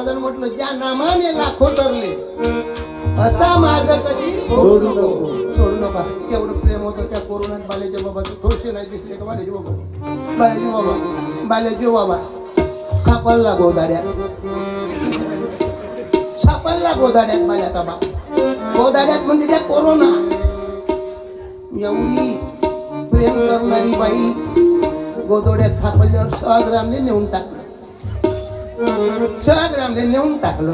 महाराजांनी म्हटलं ज्या नामाने लाखो तरले असा मार्ग कधी सोडू नको. सोडू नका. एवढं प्रेम होतं त्या कोरोनात बालाजी बाबाचे थोडसे नाही दिसले का बालाजी बाबा बालाजी बाबा बालाजी बाबा सापडला गोदाड्यात सापडला गोदाड्यात बाल्याचा बाप गोदाड्यात म्हणजे त्या कोरोना एवढी प्रेम करणारी बाई गोदोड्यात सापडल्यावर सेवाग्रामने नेऊन टाकलं सेवाग्रामने नेऊन टाकलं.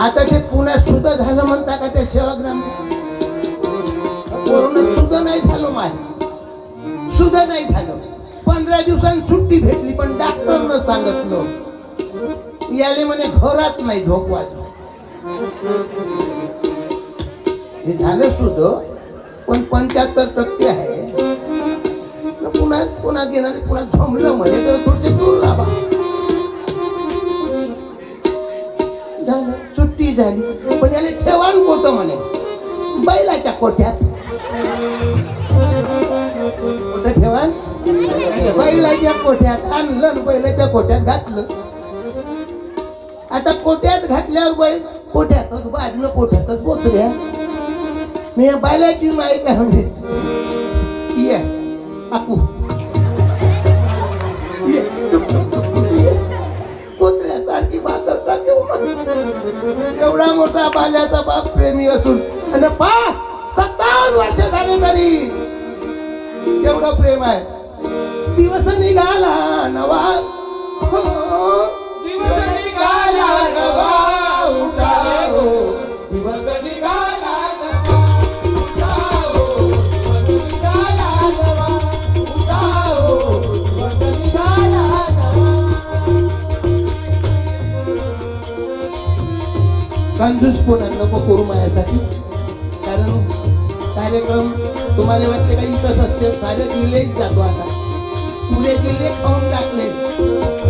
आता ते पुण्यात सुद्धा झालं म्हणता का त्या सेवाग्राम कोरोना सुद्धा नाही झालं माय सुद्धा नाही झालं. 15 दिवसांनी सुट्टी भेटली पण डॉक्टरनं सांगितलं याले म्हणे घरात नाही झोपवायचं. हे झालं सुद्धा पण 75% आहे. पुन्हा पुन्हा घेणार पुन्हा जमलं म्हणे तर थोडसे दूर राहा. झालं सुट्टी झाली पण याला ठेवान कोट म्हणे बैलाच्या कोठ्यात कुठं ठेवान बैलाच्या कोठ्यात आणलं बैलाच्या कोठ्यात घातलं. आता कोठ्यात घातल्यावर बैल कोठ्यातच बाजून कोठ्यातच बोचऱ्या मी बैलाची माई काय म्हणते ये आपू ये कोत्र्यासारखी बाकर टाकेव. एवढा मोठा बाल्याचा बाप प्रेमी असून आणि 57 वर्ष झाले तरी एवढं प्रेम आहे. दिवस निघाला नवा दिवस निघाला नवा उठा हो. दिवस निघाला नवा उठा हो. दिवस निघाला नवा उठा हो. दिवस निघाला नवा. कंजूसपणा नको करू माझ्यासाठी. कारण कार्यक्रम तुम्हाला वाटते का इथंच असते सारे जिल्हेच जातो. आता पुढे जिल्हे खाऊन टाकले.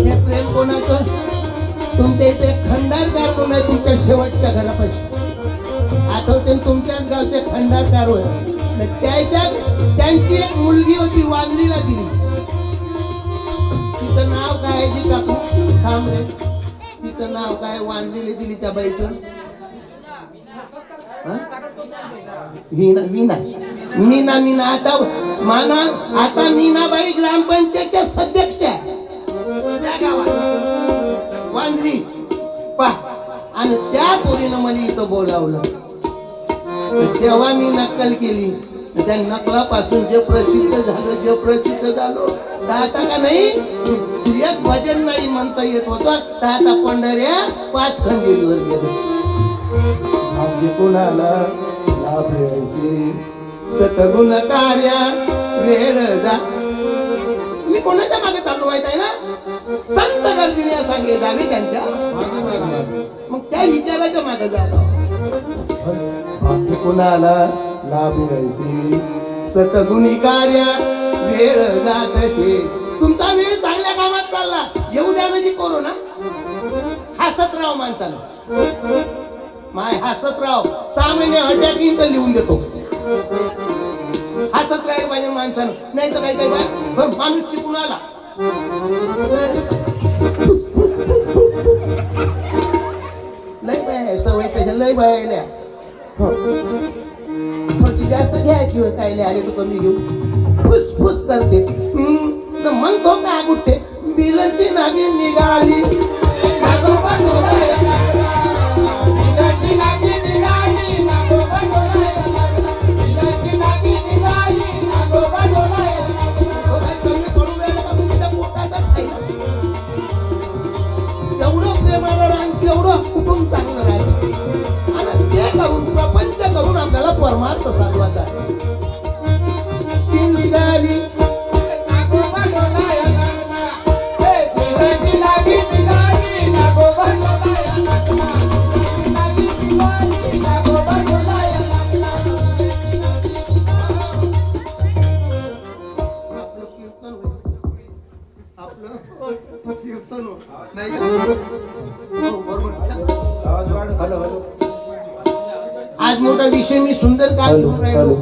हे प्रेम कोणाचं तुमच्या इथे खंडारकार कोण आहे तुमच्या शेवटच्या घरापाशी आठवते तुमच्याच गावचे खंडारकार होय. त्यांची एक मुलगी होती वांद्रीला दिली. तिचं नाव काय जी काकू थांब रे तिचं नाव काय वांद्रीला दिली त्या बाईचं मीना मीना मीना मीना आता माना आता मीनाबाई ग्रामपंचायतच्या सदस्य आहे त्या गावात वांद्री पा. आणि त्या पोरीनं मला इथं बोलावलं तेव्हा मी नक्कल केली. त्या नकलापासून जे प्रसिद्ध झालो तर आता का नाही एक भजन नाही म्हणता येत होतं तर आता पंढऱ्या 5 खंडेरीवर गेलो. भाग्य कोणाला लाभायचे सतगुण कार्या वेळ जा. मी कोणाच्या मागे चाललो माहित आहे ना संत गर्भिण्या सांगे जावे त्यांच्या मग त्या विचाराच्या मागे जातो. भाग्य कोणाला लाभायचे सतगुणी कार्या वेळ जातशे. तुमचा वेळ चांगल्या कामात चालला येऊ द्या म्हणजे कोरोना हसत राव माणसाला माय हसत राव 6 महिने अटॅक येईन तर लिहून देतो. हसत राहील पाहिजे माणसानं नाही तर काही माणूस टिकून आला. लय बाय सवय त्याच्या लय बायल्या थोडीशी जास्त घ्यायची काय आले तर कमी घेऊ फुसफुस करते. म्हणतो का कुठे बिलंती नागी निघाली कुटुंब चांगलं राहील आणि ते करून प्रपंच करून आपल्याला परमार्थ साधवायचा ती निघाली. आज मोठा विषय मी सुंदर काम घेऊन राहिलो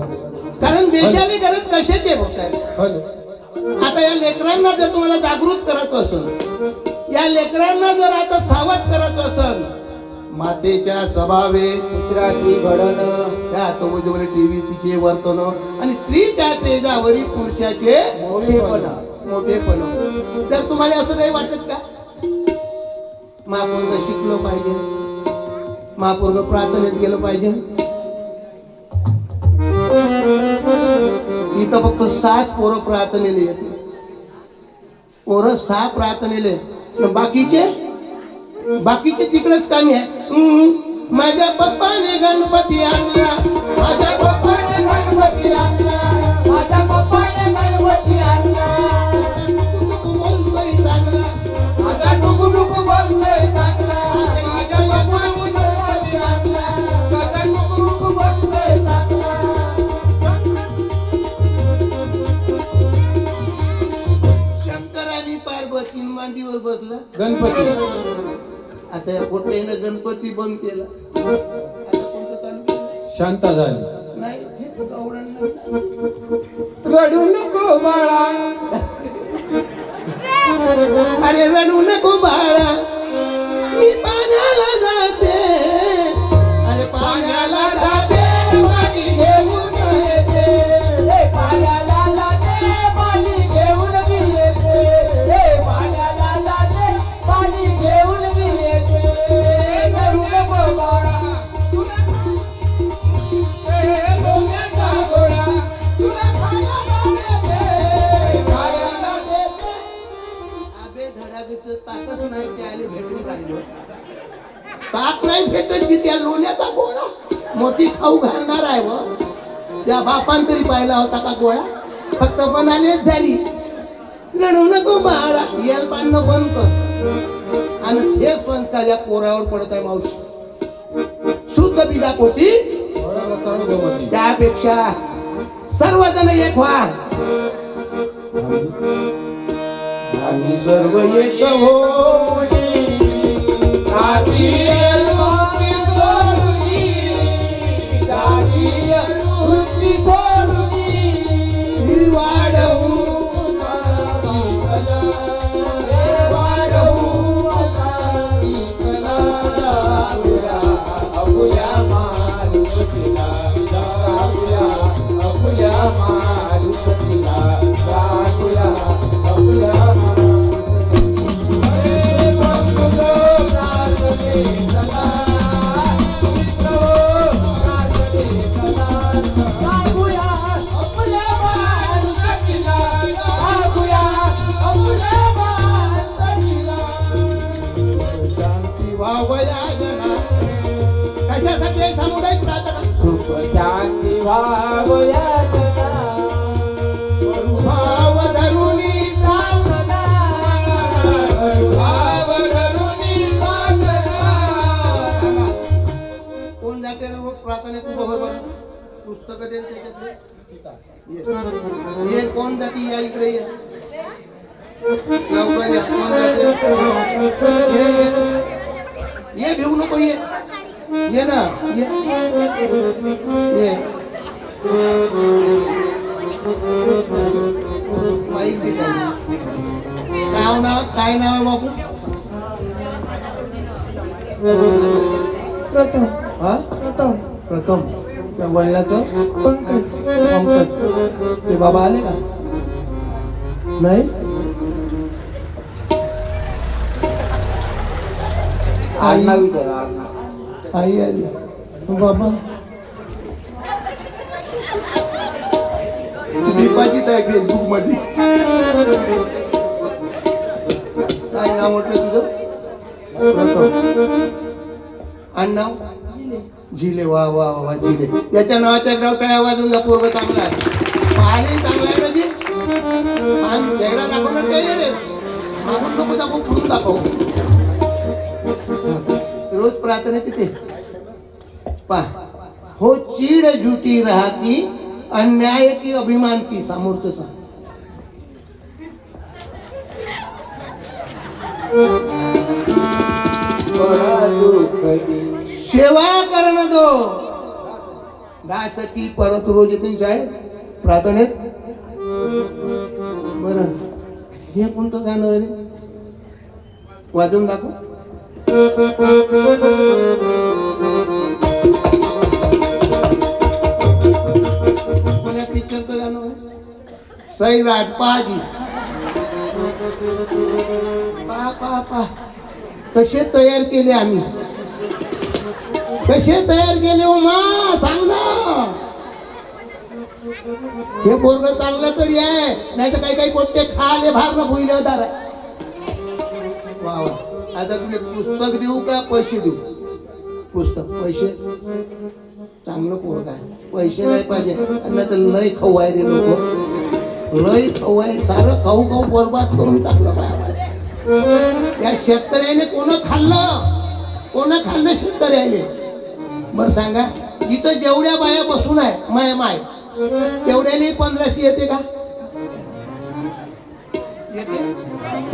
कारण देशाला गरज कशाची होत आहे. आता या लेकरांना जर तुम्हाला जागृत करायचं असेल या लेकरांना जर आता सावध करत असल, मातेच्या स्वभावे पुत्राची घडण त्या आतोमध्ये टीव्ही तिचे वर्तन आणि स्त्रीच्या तेजावरी पुरुषाचे मोठेपणा मोठेपण. जर तुम्हाला असं नाही वाटत का महापूर्ग शिकलो पाहिजे, महापूर्ग प्रार्थनेत गेलो पाहिजे? इथं फक्त 6 पोरं प्रार्थनेले येते, पोरं 6 प्रार्थनेले, बाकीचे तिकडेच कामी आहे. माझ्या पप्पाने गणपती आणला, माझ्या पप्पाने गणपती आणला, माझ्या पप्पाने गणपती आणला, बोलतोय चांगला, माझा टुकू बोलतोय चांगला, माझ्या पप्पाने गणपती आणला, माझा टुकू बोलतोय चांगला. शंकर आणि पार्वती मांडीवर बसला गणपती आता या पोट्यानं गणपती बंद केला. आता कोणतं चालू केलं? शांत झाली. नाही ते गवळण नाही. रडू नको बाळा, अरे रडू नको बाळा, मी पाण्याला जाते, अरे पाण्याला जाते, पाणी घेऊन येते, पाण्याला जाते पाणी घेऊन मी येते, पाण्याला जाते पाणी घेऊन मी येते. रडू नको बाळा, तुला लोण्याचा गोळा तुला खायला देते. अबे धडागीचं ताकच नाही, ते आले भेटून राहिलो. ताक नाही भेटत की त्या लोण्याचा गोळा मोठी खाऊ घालणार आहे व त्या बापान तरी पाहिला होता का गोळा, फक्त बनालेच झाली. रडू नको बाळा, येल पाडणं बंद कर. आणि ते संस्कार या पोरावर पडत आहे मावशी. शुद्ध बिजा पोटी त्यापेक्षा सर्वजण एक व्हा, आम्ही सर्व एक होणी. कशासाठी आहे सामुदायिक प्रार्थना? शांती व्हावया भाव धरुनी प्रार्थना, भाव धरुनी प्रार्थना. कोण जाते रे रोज प्रार्थनेत उभं बरोबर पुस्तक देईल त्याच्यातले ये कोण जाती, या इकडे ये लवकर या. कोण जाते? ये भिवू नको, ये ना, ये माईक दे त्यांना. काय नाव आहे बापू? हा प्रथम. त्या वडिलाचं पंकज. ते बाबा आले का? नाही. आई आली. बाबा दीपाजीत आहे फेसबुक मध्ये. काय नाव म्हटलं तुझं? प्रथम. आडनाव झिले. वा वा वा झिले. याच्या नावाच्या नाव काय वाजून जा. पोरग चांगला आहे, पाहायला चांगला आहे ना जी. आणि चेहरा दाखवणार काही रे, मागून नको दाखवू, पुढून दाखव. रोज प्रार्थना तिथे पा हो. चीड झुटी राहती, अन्याय की अभिमान की. सामोरचं सांग. सेवा करणं दो दास की. परत रोज येते शाळेत प्रार्थनेत. बरं, हे कोणतं गाणं आहे रे? वाजून दाखव. कोण्या पिक्चरचं गाणं आहे? सैराट पाजी. पा पा पा कसे तयार केले आम्ही, कसे तयार केले हो मा, सांग ना. हे पोरग चांगलं तरी आहे, नाही तर काही काही पोट्टे खाले भार न भुईले होणार आहे. वा वा. आता तुला पुस्तक देऊ का पैसे देऊ? पुस्तक. पैसे? चांगलं पोरग आहे, पैसे नाही पाहिजे. नाही तर लय खाऊ आहे रे लोक, लय खाऊ आहे. सारं खाऊ खाऊ बरबाद करून टाकलं बाया. या शेतकऱ्याने कोणं खाल्लं शेतकऱ्याने? बरं सांगा, इथं जेवढ्या बाया बसून आहे माय माय तेवढ्याने 1500 येते का? येते.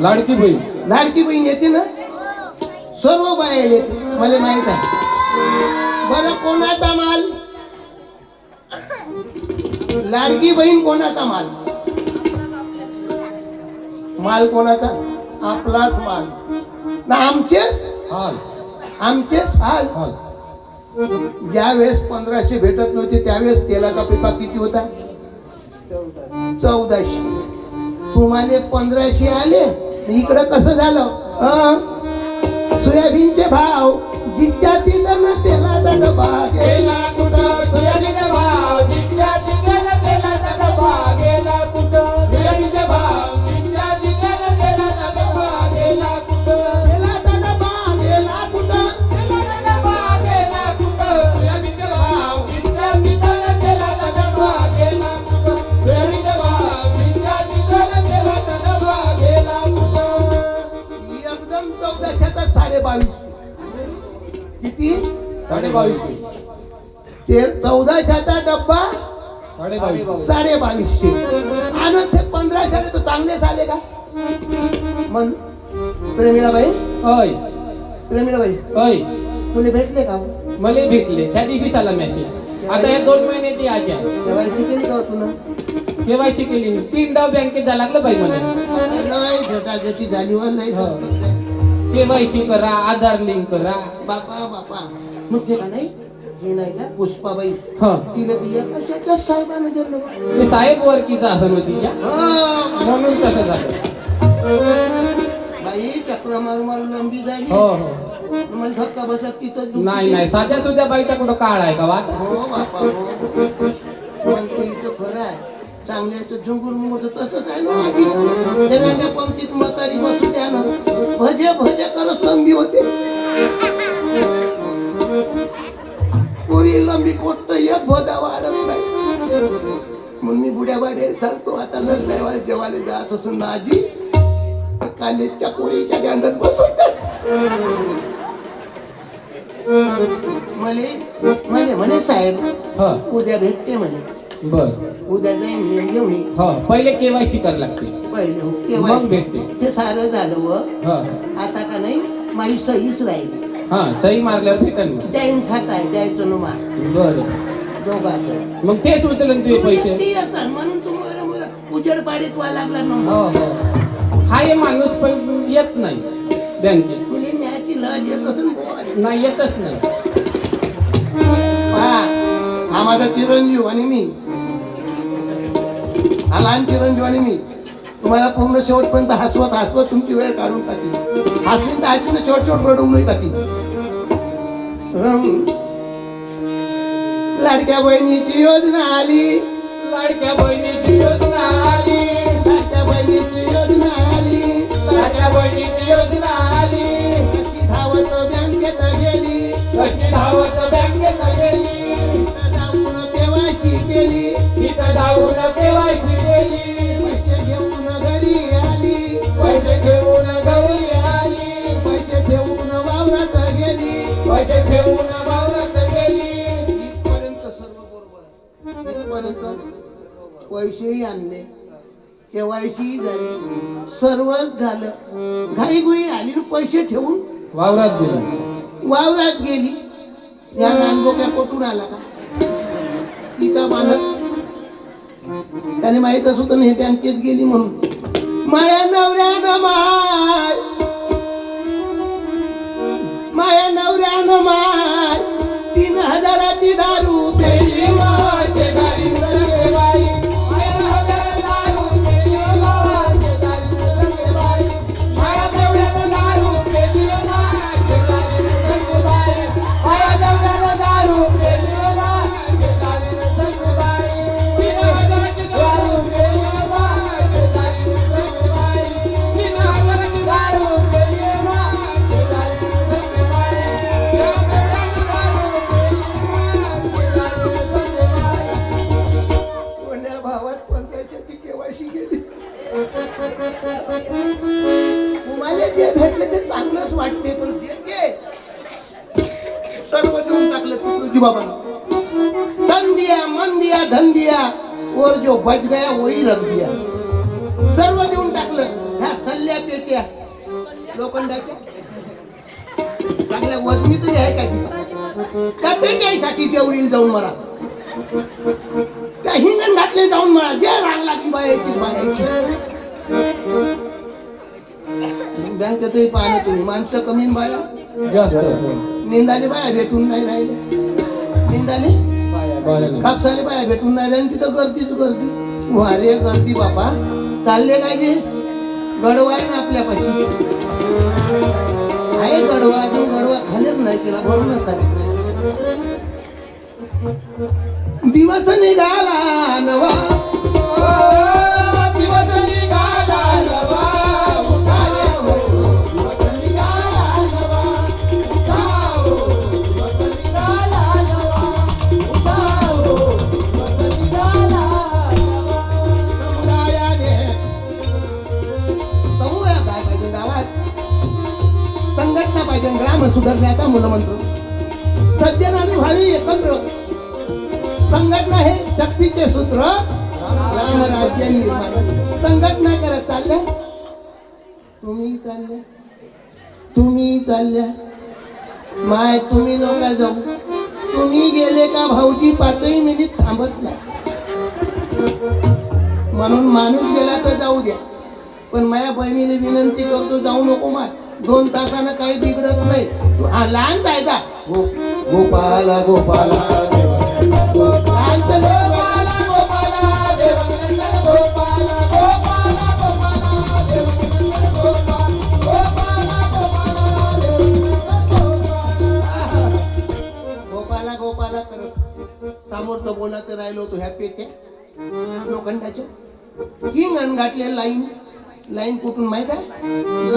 लाडकी बहीण येते ना? सर्व बाया येते, मला माहित आहे. बरं कोणाचा माल? लाडकी बहीण कोणाचा माल? माल कोणाचा? आपलाच माल ना. आमचेच हाल. ज्या वेळेस 1500 भेटत नव्हते त्यावेळेस तेलाचा पिपा किती होता? 1400. तुम्हाला 1500 आले. इकडं कसं झालं? सोयाबीनचे भाव जितक्या तिथं ना तेलाचा डबा गेला कुठं? सोयाबीनचे भाव जितक्या तितक्यानं तेलाचा डबा गेला कुठं? सोयाबीनचे भाव जितक्या तितक्यानं तेलाचा डबा गेला कुठं? तेलाचा डबा गेला कुठं? तेलाचा डबा गेला कुठं? सोयाबीनचे भाव जितक्या तितक्यानं तेलाचा डबा गेला कुठं? सोयाबीनचे भाव जितक्या तितक्यानं तेलाचा डबा गेला कुठं? एकदम 1400 22.5. किती? 2250. ते 1400चा डब्बा 2250. आणि ते 1500 तर चांगलेच आले का? मन प्रेमीलाबाई तुला भेटले का? मला भेटले त्या दिवशी आला मेसेज. आता या 2 महिन्याची आज आहे. केवायसी केली का तुला? केवायसी केली. 3 डाव बँकेत जा लागलं बाई मला. नाही झटाझटी झाली वर नाही. केवायसी करा, आधार लिंक करा. बापा मग ते का नाही, हे नाही का पुष्पाबाई? हा, तिला तिच्या कशाच्या साहेबानं धरलं? ते साहेब वरकीचा असं तिच्या, हो, म्हणून तसं झालं. बाई चक्र मारून लंबी झाली. हो. मला धक्का बसला तिथं दुखी. नाही साध्या सुद्धा बाईच्या कुठं काळ आहे का वाट? हो बापा हो. म्हणते इथं खरं आहे. चांगल्याचं झुंगूर मुंगूर तसंच आहे ना. आधी देवाच्या पंक्तीत म्हातारी बसू द्या ना, भजे करत लंबी होते. पुरी लंबी कोट एक भोजा वाढत नाही. म्हणून मी बुड्या बाड्या सांगतो, आता लग्न जेवायला जायच असून ना आजी कालेजच्या पोरीच्या गँगात बसत म्हणे साहेब उद्या भेटते म्हणे. बर, उद्या जाईन घेऊन ये. पहिले केवायसी करायला लागते. पहिले मग भेटते. ते सारं झालं व आता का नाही माझी सहीच राहिली. सही मारल्यावर भेटेल मग. जाईन खात आहे द्यायचं ना मार बर, दोघांचं. मग तेच उचलन तुझे पैसे. ती असं म्हणून तुम्हाला उजड पाडीत व्हायला लागला ना. हो. हा हे माणूस पण येत नाही बँकेत. तुला न्यायची लज येत असेल. नाही, येतच नाही. हा माझा चिरंजीव आणि मी, हा लहान चिरंजीव आणि मी तुम्हाला पूर्ण शेवटपर्यंत हसवत तुमची वेळ काढून टाकी. हसवीन तर हसवीन शेवट रडवून टाकी. लाडक्या बहिणीची योजना आली. लाडक्या बहिणीची योजना आली. लाडक्या बहिणीची योजना आली. लाडक्या बहिणीची योजना आली. कशी धावत बँकेत गेली. कशी धावत बँकेत गेली. जाऊन केवायसी केली. तिथं जाऊन केवायसी केली. पैसे घेऊन घरी आली. पैसे घेऊन घरी आली. पैसे ठेवून वावरात गेली. पैसे ठेवून वावरात गेली. इथपर्यंत सर्व बरोबर आहे. इथपर्यंत पैसेही आणले, केवायसी झाली, सर्वच झालं. घाईघुई आली आणि पैसे ठेवून वावरात गेला. वावरात गेली. या नानबोक्या कोठून आला का? तिचा मालक. त्याने माहितच होतं ना हे बँकेत गेली म्हणून. माया नवऱ्यानं माय माया नवऱ्यानं माय 3000ची दारू पेली माय. शेजारी सगळे बाई माया हजार दारू पेली माय. शेजारी सगळे बाई माया नवऱ्यानं दारू पेली माय. शेजारी सगळे बाई माया नवऱ्यानं दारू पेली माय. शेजारी सगळे बाई 3000ची दारू पेली माय. शेजारी सगळे बाई 3000ची दारू पेली माय. शेजारी सगळे बाई माया नवऱ्यानं दारू पेली माय. शेजारी सगळे बाई कोण्या भावात 15ची केवायसी गेली. तुम्हाला जे भेटले ते चांगलंच वाटते पण देते सर्व देऊन टाकलं तुझी बाबा. तन दिया मन दिया धन दिया और जो बच गया वही रख दिया. सर्व देऊन टाकलं. ह्या सल्ल्या पेट्या लोखंडाच्या चांगल्या वजनी तरी आहे का ती? त्या पेट्यासाठी देवरील जाऊन मरा. त्या हिंगण घातले जाऊन मरा. जे रांग लागली बायाची बायाची. बँकेतही पाहिलं तुम्ही माणसं कमी न बाया जास्त निंदाले बाया भेटून नाही राहिले. निंदाले बरं. कापसाले बाया भेटून नाही राहिले. तिथं गर्दीच गर्दी. वारे गर्दी बापा. चालले काय जे गडवा आहे ना आपल्यापाशी आहे गडवा. अजून गडवा खालीच नाही केला भरूनच आहे. दिवस निघाला नवा दिवस निघाला नवा. उठाले हो दिवस निघाला नवा. उठाओ दिवस निघाला नवा. उठाओ दिवस निघाला नवा. समुदायाने समूह काय पाहिजे गावात संघटना पाहिजे. ग्राम सुधारण्याचा मूलमंत्र सज्जनाने व्हावी एकत्र. संघटना हे शक्तीचे सूत्र. राम राज्य निर्माण. संघटना करत चालल्या तुम्ही चालल्या तुम्ही चालल्या माय तुम्ही नका जाऊ. तुम्ही गेले का भाऊजी 5ही मिनिट थांबत नाही. म्हणून माणूस गेला तर जाऊ द्या पण माझ्या बहिणीने विनंती करतो जाऊ नको माय. 2 तासानं काही बिघडत नाही. तू हा लहान जायचा गोपाला गोपाला लहानचं लेकरं. गोपाला गोपाला देवनंदन गोपाला. गोपाला गोपाला देवनंदन गोपाला. गोपाला गोपाला देवनंदन गोपाला. गोपाला गोपाला करत समोरचं बोलत राहिलो होतो ह्या पेट्या लोखंडाच्या. हिंगण घातले लाईन. लाईन कुठून माहित आहे?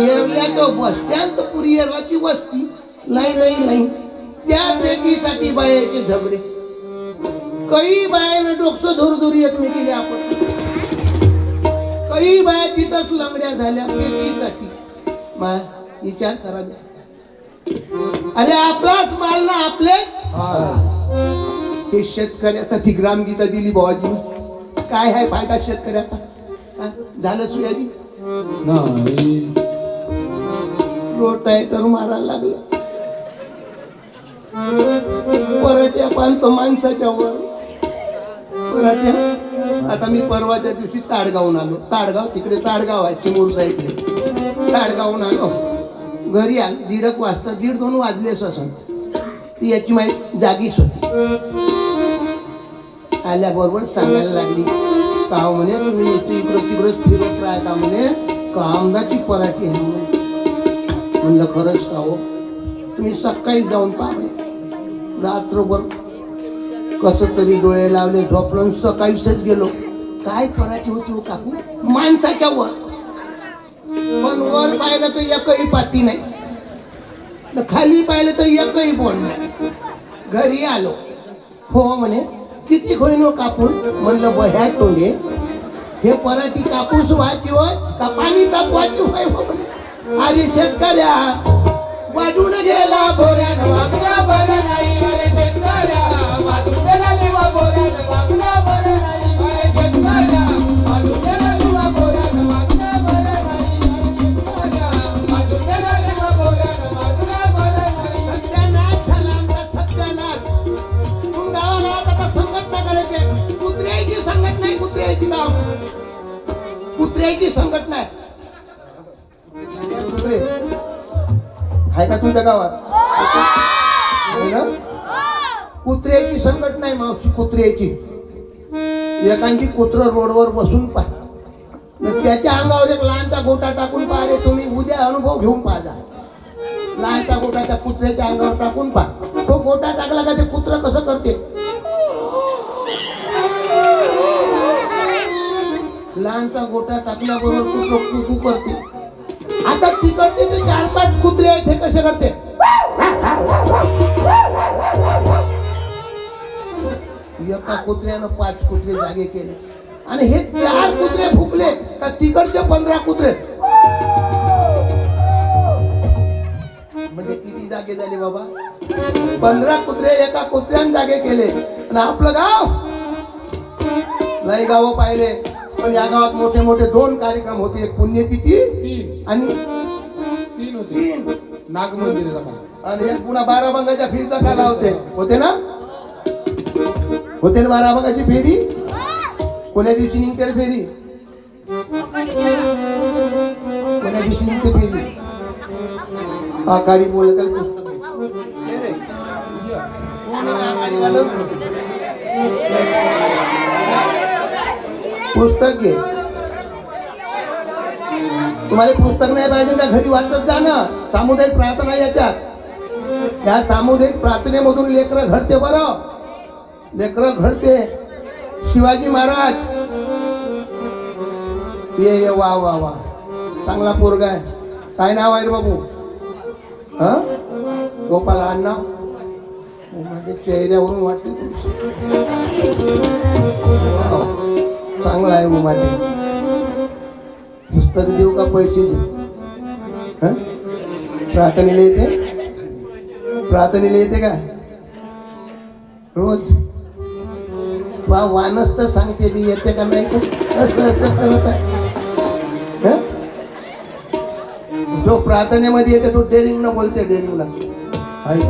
येरल्याचं बस स्टँड तर पुरी येरलाची वस्ती. लाईन नाही लाईन. त्या पेटीसाठी बायाचे झगडे. काही बायानं डोकं धुरधुरी एकमेकीने आपण. काही बाया तिथंच लंगड्या झाल्या पेटीसाठी. मा विचार करा. अरे आपलाच माल ना आपलेच. हे शेतकऱ्यासाठी ग्रामगीता दिली बाबाजीने. काय आहे फायदा शेतकऱ्याचा? हा? झालं सोयाबीन नाही रोटायटर मारायला लागलं. पराठ्या बांधतो माणसाच्या वर. पराठ्या आता मी परवाच्या दिवशी ताडगावून आलो. ताडगाव तिकडे ताडगाव आहे चिमूर साईडले. ताडगावून आलो. घरी आलो 1:30 वाजता. 1:30-2 वाजलेच असं. ती याची माहिती जागीच होती. आल्याबरोबर सांगायला लागली का म्हणे तुम्ही नुसतं इकडं तिकडंच फिरत राहता म्हणे. कामदाची पराठी आहे म्हणे. म्हणलं खरंच का हो? तुम्ही सकाळी जाऊन पहा म्हणे. रात्रभर कसं तरी डोळे लावले झोपलो आणि सकाळीच गेलो. काय पराठी होती हो काकू? माणसाच्या वर. पण वर पाहिलं तर एकही पाती नाही. खाली पाहिलं तर एकही बोंड नाही. घरी आलो. हो म्हणे किती होईन कापून? म्हणलं बह्या तोंडे हे पराठी कापूस व्हायची होय का पाणी तापवायची होय? अरे शेतकऱ्या वाजून गेला बोऱ्यानं वागणं बरं नाही अरे शेतकऱ्या. वाजून गेला देवा बोऱ्यानं वागणं बरं नाही अरे शेतकऱ्या. वाजून गेला देवा बोऱ्यानं वागणं बरं नाही अरे शेतकऱ्या. वाजून गेला देवा बोऱ्यानं वागणं बरं नाही. सत्यानाश झाला आमचा सत्यानाश. म्हणून गावागावात आता संघटना करायची. कुत्र्याची संघटना आहे. कुत्र्याची गाव कुत्र्याची संघटना आहे. कुत्रे आहे का तुमच्या गावात? आहे ना? कुत्र्याची संकट नाही मावशी, कुत्र्याची. एखादी कुत्र रोडवर बसून पाहा, त्याच्या अंगावर एक लहानचा गोटा टाकून पहा रे तुम्ही. उद्या अनुभव घेऊन पाहा. लहानचा गोटा त्या कुत्र्याच्या अंगावर टाकून पहा. तो गोटा टाकला का ते कुत्र कसं करते? लहानचा गोटा टाकल्याबरोबर कुत्र कुकू करते. आता तिकडते ते 4-5 कुत्रे आहेत, हे कसे करते? एका कुत्र्यानं 5 कुत्रे जागे केले आणि हे 4 कुत्रे फुकले का तिकडचे 15 कुत्रे. म्हणजे किती जागे झाले बाबा? 15 कुत्रे एका कुत्र्यानं जागे केले. आणि आपलं गाव, लय गाव पाहिले, पण या गावात मोठे मोठे 2 कार्यक्रम होते. एक पुण्यतिथी 3 आणि 3 होते. 3 नागमंदिराचा काल. आणि एक पुन्हा 12 भंगाच्या फेरीचा काला होते ना? होते ना 12 भंगाची फेरी? कोण्या दिवशी निघते रे फेरी? कोण्या दिवशी निघते फेरी? आकाडी बोलत आहे पुस्तक. हे रे, कोण आहे आकाडीवालं? पुस्तक घे. तुम्हाला पुस्तक नाही पाहिजे का? घरी वाचत जा ना. सामुदायिक प्रार्थना याच्यात, या सामुदायिक प्रार्थनेमधून लेकरं घडते. बरं, लेकरं घडते. शिवाजी महाराज, ये वा वा वा, चांगला पोरगा आहे. काय नाव आहे रे बाबू? हा, गोपाल आडनाव. माझ्या चेहऱ्यावरून वाटते चांगला आहे. माझे पुस्तक देऊ का पैसे देऊ? हा, प्रार्थनेला येते? प्रार्थनेला येते का रोज? वानस तर सांगते बी, येते का नाही? असं असं करत आहे. जो प्रार्थनेमध्ये येते तो डेरिंग न बोलते. डेरिंगला हरी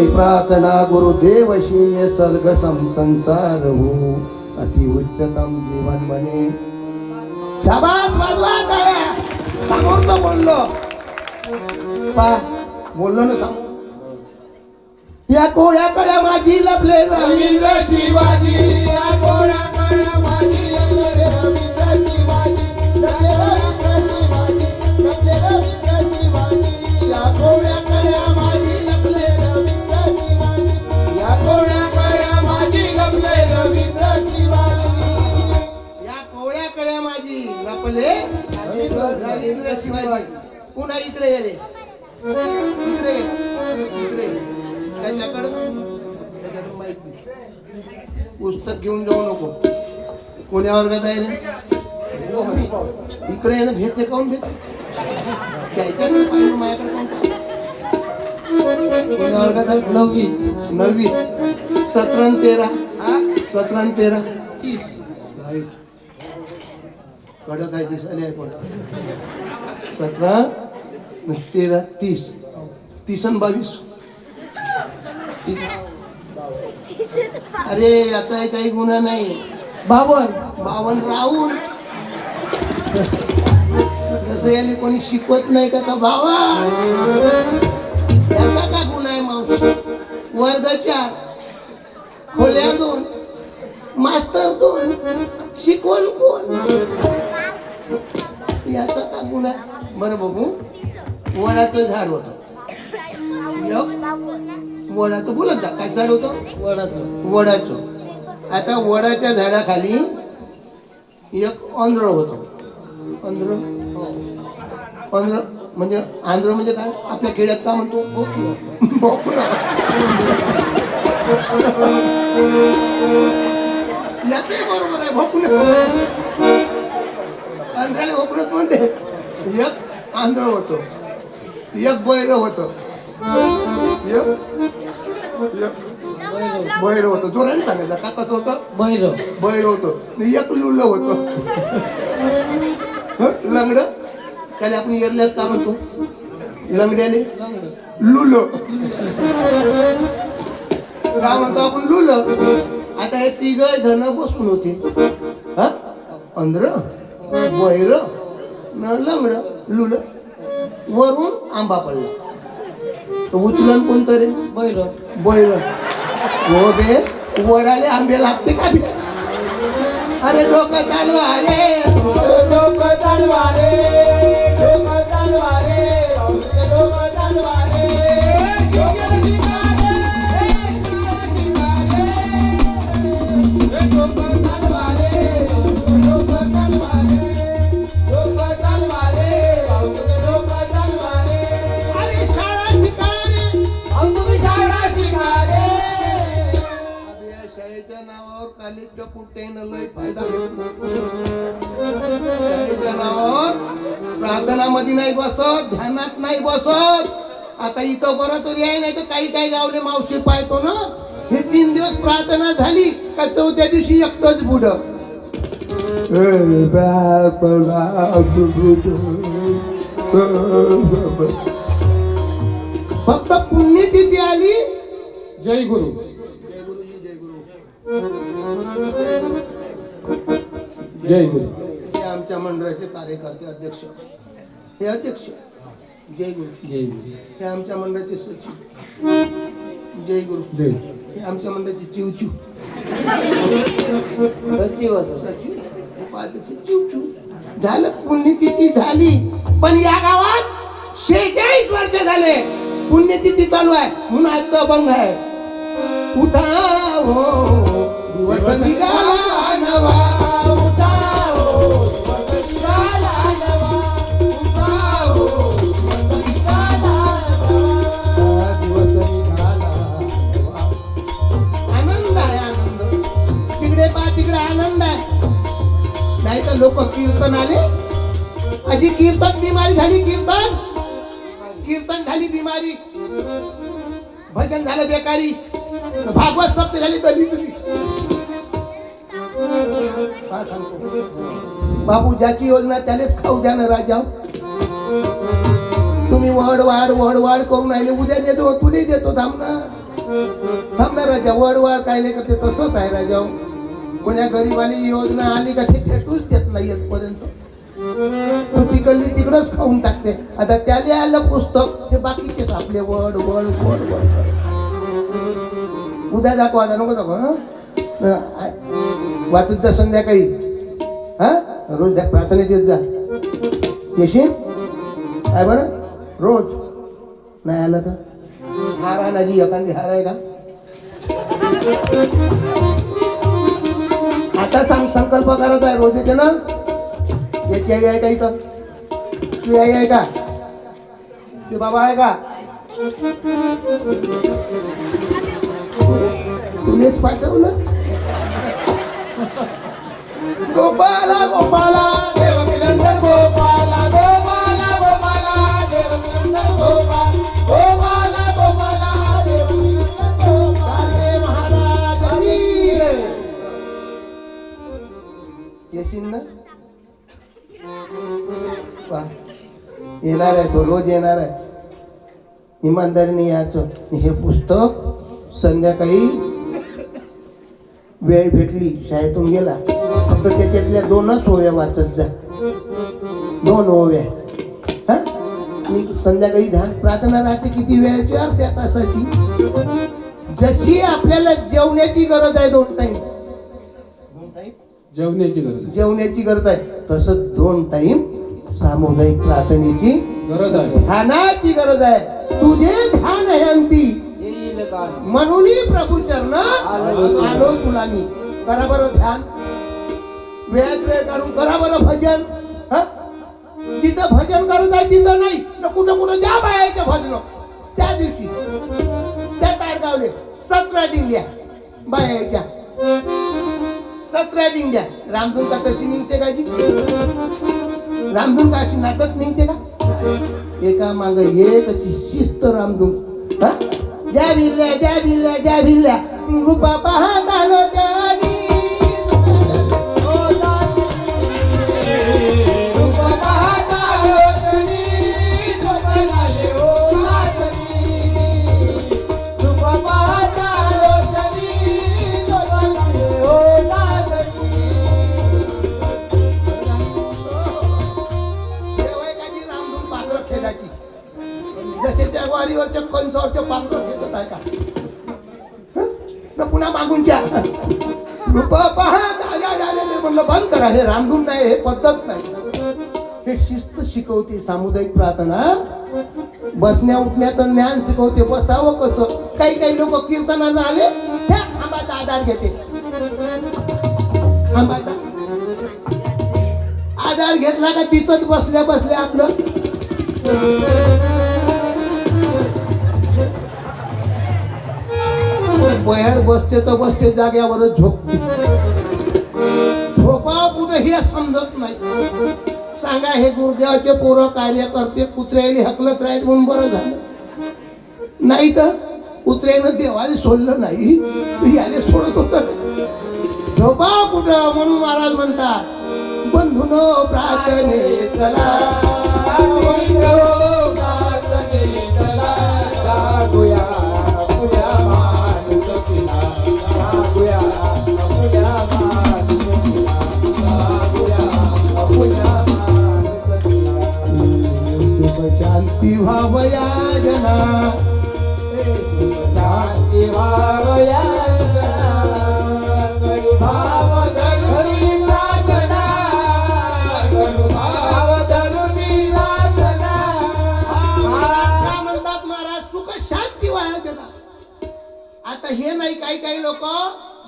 प्रार्थना गुरुदेव श्रेय सर्ग संसार हो अति उच्चतम जीवन बने. शाबास, वाजवा टाळ्या. समोरचं बोललो पा, बोललो ना समोर. या कोळ्या कळ्या माझी लपले रवींद्र शिवाजी, या कोळ्या कळ्या माझी लपले रवींद्र शिवाजी, लपले रवींद्र शिवाजी, लपले रवींद्र शिवाजी. या कोळ्या कळ्या माझी लपले रवींद्र शिवाजी, या कोळ्या कळ्या माझी लपले रवींद्र शिवाजी. या कोळ्या कळ्या माझी लपले रवींद्र शिवाजी. पुन्हा इकडे ये रे, इकडे इकडे. त्याच्याकडे माहित नाही. पुस्तक घेऊन जाऊ नको. कोण्या वर्गात आहे रे? इकडे येणं घेते. काऊन घेते? त्याच्याकडे पाहिजे, माझ्याकडे कोण? कोण्या वर्गात आहे? 9वी. 17 आणि 13. 17 आणि 13. 30. कडं काय दिसायला आहे कोण? 17, 13, 30. 30 आणि 22. अरे याचा काही गुन्हा नाही. 52 राहून जसं याने कोणी शिकवत नाही का भावा? याचा का गुन्हा आहे मावशी? वर्ग 4, खोल्या 2, मास्तर 2, शिकवण कोण? याचा का गुन्हा? बरं बघू. वडाचं झाड होतं. वडाचं बोलत जा. काय झाड होतं? वडाचं. आता वडाच्या झाडाखाली एक आंध्र होतं. आंध्र म्हणजे आंध्र म्हणजे काय? आपल्या खेड्यात का म्हणतो? भोकळा. याचही बरोबर आहे. भोकळा. आंध्राला भोकळच म्हणते. एक आंध्र होतं, एक बैल होतं, बैल होतं. जोराने सांगायचं का? कसं होतं? बैल होतं. एक लुल्ल होतं, लंगड. त्याला आपण एरल्यात का म्हणतो? लंगड्याले लुल. का म्हणतो आपण? लुल. आता हे 3 जण बसून होते. हा, आंध्र, बैल न लंगड, लुल. वरून आंबा पडला. तर उचलन कोणतं रे? बैल बैल. हो बे, वडाले आंबे लागते का बे? अरे डोकं चालवा रे. डोकं चालवारे, डोकं चालवारे, डोकं चालवारे. शिकार शिकारे, शिकार शिकारे. डोकं चालवारे, डोकं चालवारे, डोकं चालवारे, डोकं चालवारे. अरे शाळा शिकारे. तुम्ही शाळा शिकारे. अबे, या शाळेच्या नावावर कॉलेजच्या पुट्ट्यानं लय फायदा घेतला. शाळेच्या नावावर प्रार्थनामध्ये नाही बसत, ध्यानात नाही बसत. आता इथं बरं तरी आहे, नाही तर काही काही गावले मावशी पाहतो ना, हे 3 दिवस प्रार्थना झाली का 4थ्या दिवशी एकटंच बुड. फक्त पुण्यतिथी आली. जय गुरु. जय गुरु. हे आमच्या मंडळाचे कार्यकर्ते अध्यक्ष, हे अध्यक्ष जय गुरु. जय गुरु. हे आमच्या मंडळाचे सचिव जय गुरु. जय. हे आमच्या मंडळाचे चिवचिव उपाध्यक्ष चिवचिव. झालं, पुण्यतिथी झाली. पण या गावात 46 वर्ष झाले पुण्यतिथी चालू आहे म्हणून आजचा अभंग आहे. उठा हो दिवस निघाला नवा, उठा हो दिवस निघाला नवा, उठा हो दिवस निघाला नवा, दिवस निघाला नवा. आनंद आहे, आनंद. तिकडे पहा, तिकडे आनंद आहे. नाही तर लोक कीर्तन आले, आधी कीर्तन बिमारी झाली, कीर्तन झाली बिमारी, भजन झालं बेकारी, भागवत सप्त झाली तरी तुम्ही काय सांगतो बाबू, ज्याची योजना त्यालेच खाऊ द्या ना राजा. तुम्ही वड वाढ करून राहिले. उद्या देतो, तुले देतो. थांब ना राजा. वड कायले करते तसंच आहे राजा. कोण्या गरीबाली योजना आली का ते भेटूच देत नाही येतपर्यंत. तू तिकडली तिकडच खाऊन टाकते. आता त्याले आलं पुस्तक, हे बाकीचेच आपले वड. उद्या दाखवा, आता नको दाखवा. वाचत जा संध्याकाळी. हा, रोज प्रार्थनेत येत जा. येशील काय बरं? रोज नाही आलं तर हार आणायची. एखादी हार आहे का? आता सांग, संकल्प करत आहे रोज येते ना. याची आई आहे का इथं? तू आई आहे का? ते बाबा आहे का? तुलेच पाठवलं. गोपाला देवकीनंदन गोपाला, गोपाला गोपाला, देवकीनंदन गोपाल, गोपाला गोपाला, देवकीनंदन गोपाल. सारे महाराजांनी. येशील ना? पहा, येणार आहे तो, रोज येणार आहे. इमानदारीने याचं. हे पुस्तक संध्याकाळी वेळ भेटली, शाळेतून गेला, फक्त त्याच्यातल्या 2च ओव्या वाचत जा. 2 ओव्या. हा, आणि संध्याकाळी ध्यान प्रार्थना राहते किती वेळाची? अर्ध्या तासाची. जशी आपल्याला जेवण्याची गरज आहे 2 टाइम, जेवण्याची गरज जेवण्याची गरज आहे, तसं 2 टाइम सामुदायिक प्रार्थनेची गरज आहे. ध्यानाची गरज आहे. तुझे ध्यान आहे अंती, म्हणून प्रभू चरण आलो तुला मी. करा बरं ध्यान, वेळात वेळ काढून करा बरं भजन. जिथं भजन करत आहे तिथं नाही, कुठं ज्या बायाच्या भजन. त्या दिवशी त्या ताडगावले 17 दिंड्या बायाच्या, 17 दिंड्या. रामधून का तशी निघते का जी? रामधून का अशी नाचत निघते का? एका माग एक अशी शिस्त रामधून. ज्या भिल्ल्या रूपा पाहत आलो त्यानी. जसे तेव्हा ज्वारीवरच्या कणसावरच्या पात्र घेतच आहे का हं? न पुन्हा मागूनच्या म्हणलं बंद करा, हे रामधून नाही, हे पद्धत नाही. हे शिस्त शिकवते सामुदायिक प्रार्थना, बसण्या उठण्याचं ज्ञान शिकवते. बसावं कसं, काही काही लोक कीर्तनाला आले त्या खांबाचा आधार घेते. खांबाचा आधार घेतला का तिथंच बसल्या बसल्या आपलं बयाड बसते तर बसते, जाग्यावरच झोपते. झोपा कुठं हे समजत नाही. सांगा, हे गुरुदेवाचे पोरं कार्य करते, कुत्र्याने हकलत राहत म्हणून बरं झालं. नाही तर कुत्र्यानं देवाला सोडलं नाही, याले सोडत होत. झोपा कुठं म्हणून महाराज म्हणतात, बंधुनो प्रार्थने चला, शांती व्हावया जना, शांती भावया भाव धरुणी प्रार्थना, भाव धरुणी प्रार्थना. महाराज काय म्हणतात, महाराज सुख शांती व्हाया जना. आता हे नाही, काही काही लोक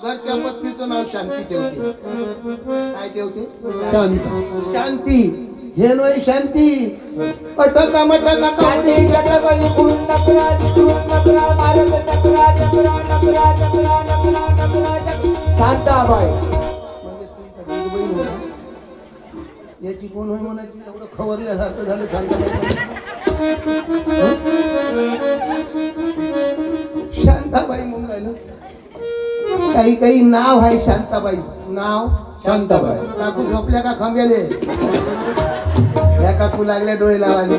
घरच्या पत्नीचं नाव शांती ठेवते. काय ठेवते? शांती. हे नाही शांती, अटका मटका काठी कावडी. चटकली कुंड नकरा जिकडून नकरा मारत चकरा चकरा नकरा चकरा नकरा नकरा चकरा. शांताबाई म्हणजे तुझी सगळी बहीण होय ना? याची कोण होय म्हणायची? एवढं खवरल्यासारखं झालं शांताबाई. शांताबाई म्हणून राहिलं. काही काही नाव आहे शांताबाई. नाव शांताबाई. काकू झोपल्या का खांब्याले? या काकू लागल्या डोळे लावाले.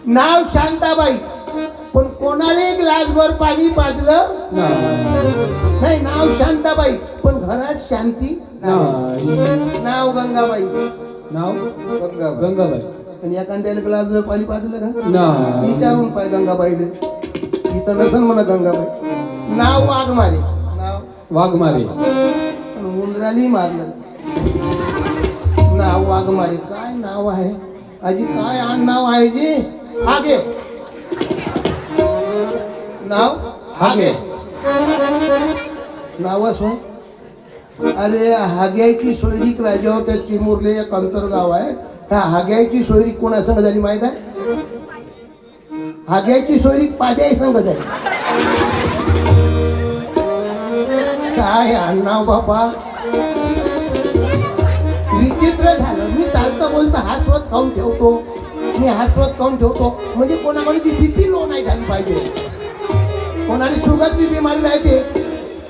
नाव शांताबाई, पण कोणाला एक ग्लासभर पाणी पाजलं नाही. नाव शांताबाई, पण घरात शांती. नाव गंगाबाई. नाव गंगाबाई. आणि एखाद्याला ग्लासभर पाणी पाजलं का? नाही. विचारून पाय गंगाबाईले. इथं नसन म्हणा गंगाबाई. नाव वाघमारे. नाव वाघमारे. उंदराली मारलं. नाव वाघमारे. काय नाव आहे आजी? काय नाव आहे जी? हागे. नाव हागे. नावच हो. अरे हाग्याची सोयरीक राजावर त्या चिमुरले एक अंतर्गाव आहे. ह्या हाग्याची सोयरीक कोणा संग झाली माहित आहे? हाग्याची सोयरीक पाद्याही संग झाली. काय आडनाव बाबा, विचित्र झालं. मी चालतं बोलतं हातवत खाऊन ठेवतो, मी हातवत खाऊन ठेवतो. म्हणजे कोणाकोणाची बीपी लो नाही झाली पाहिजे, कोणाला शुगरची बिमारी राहते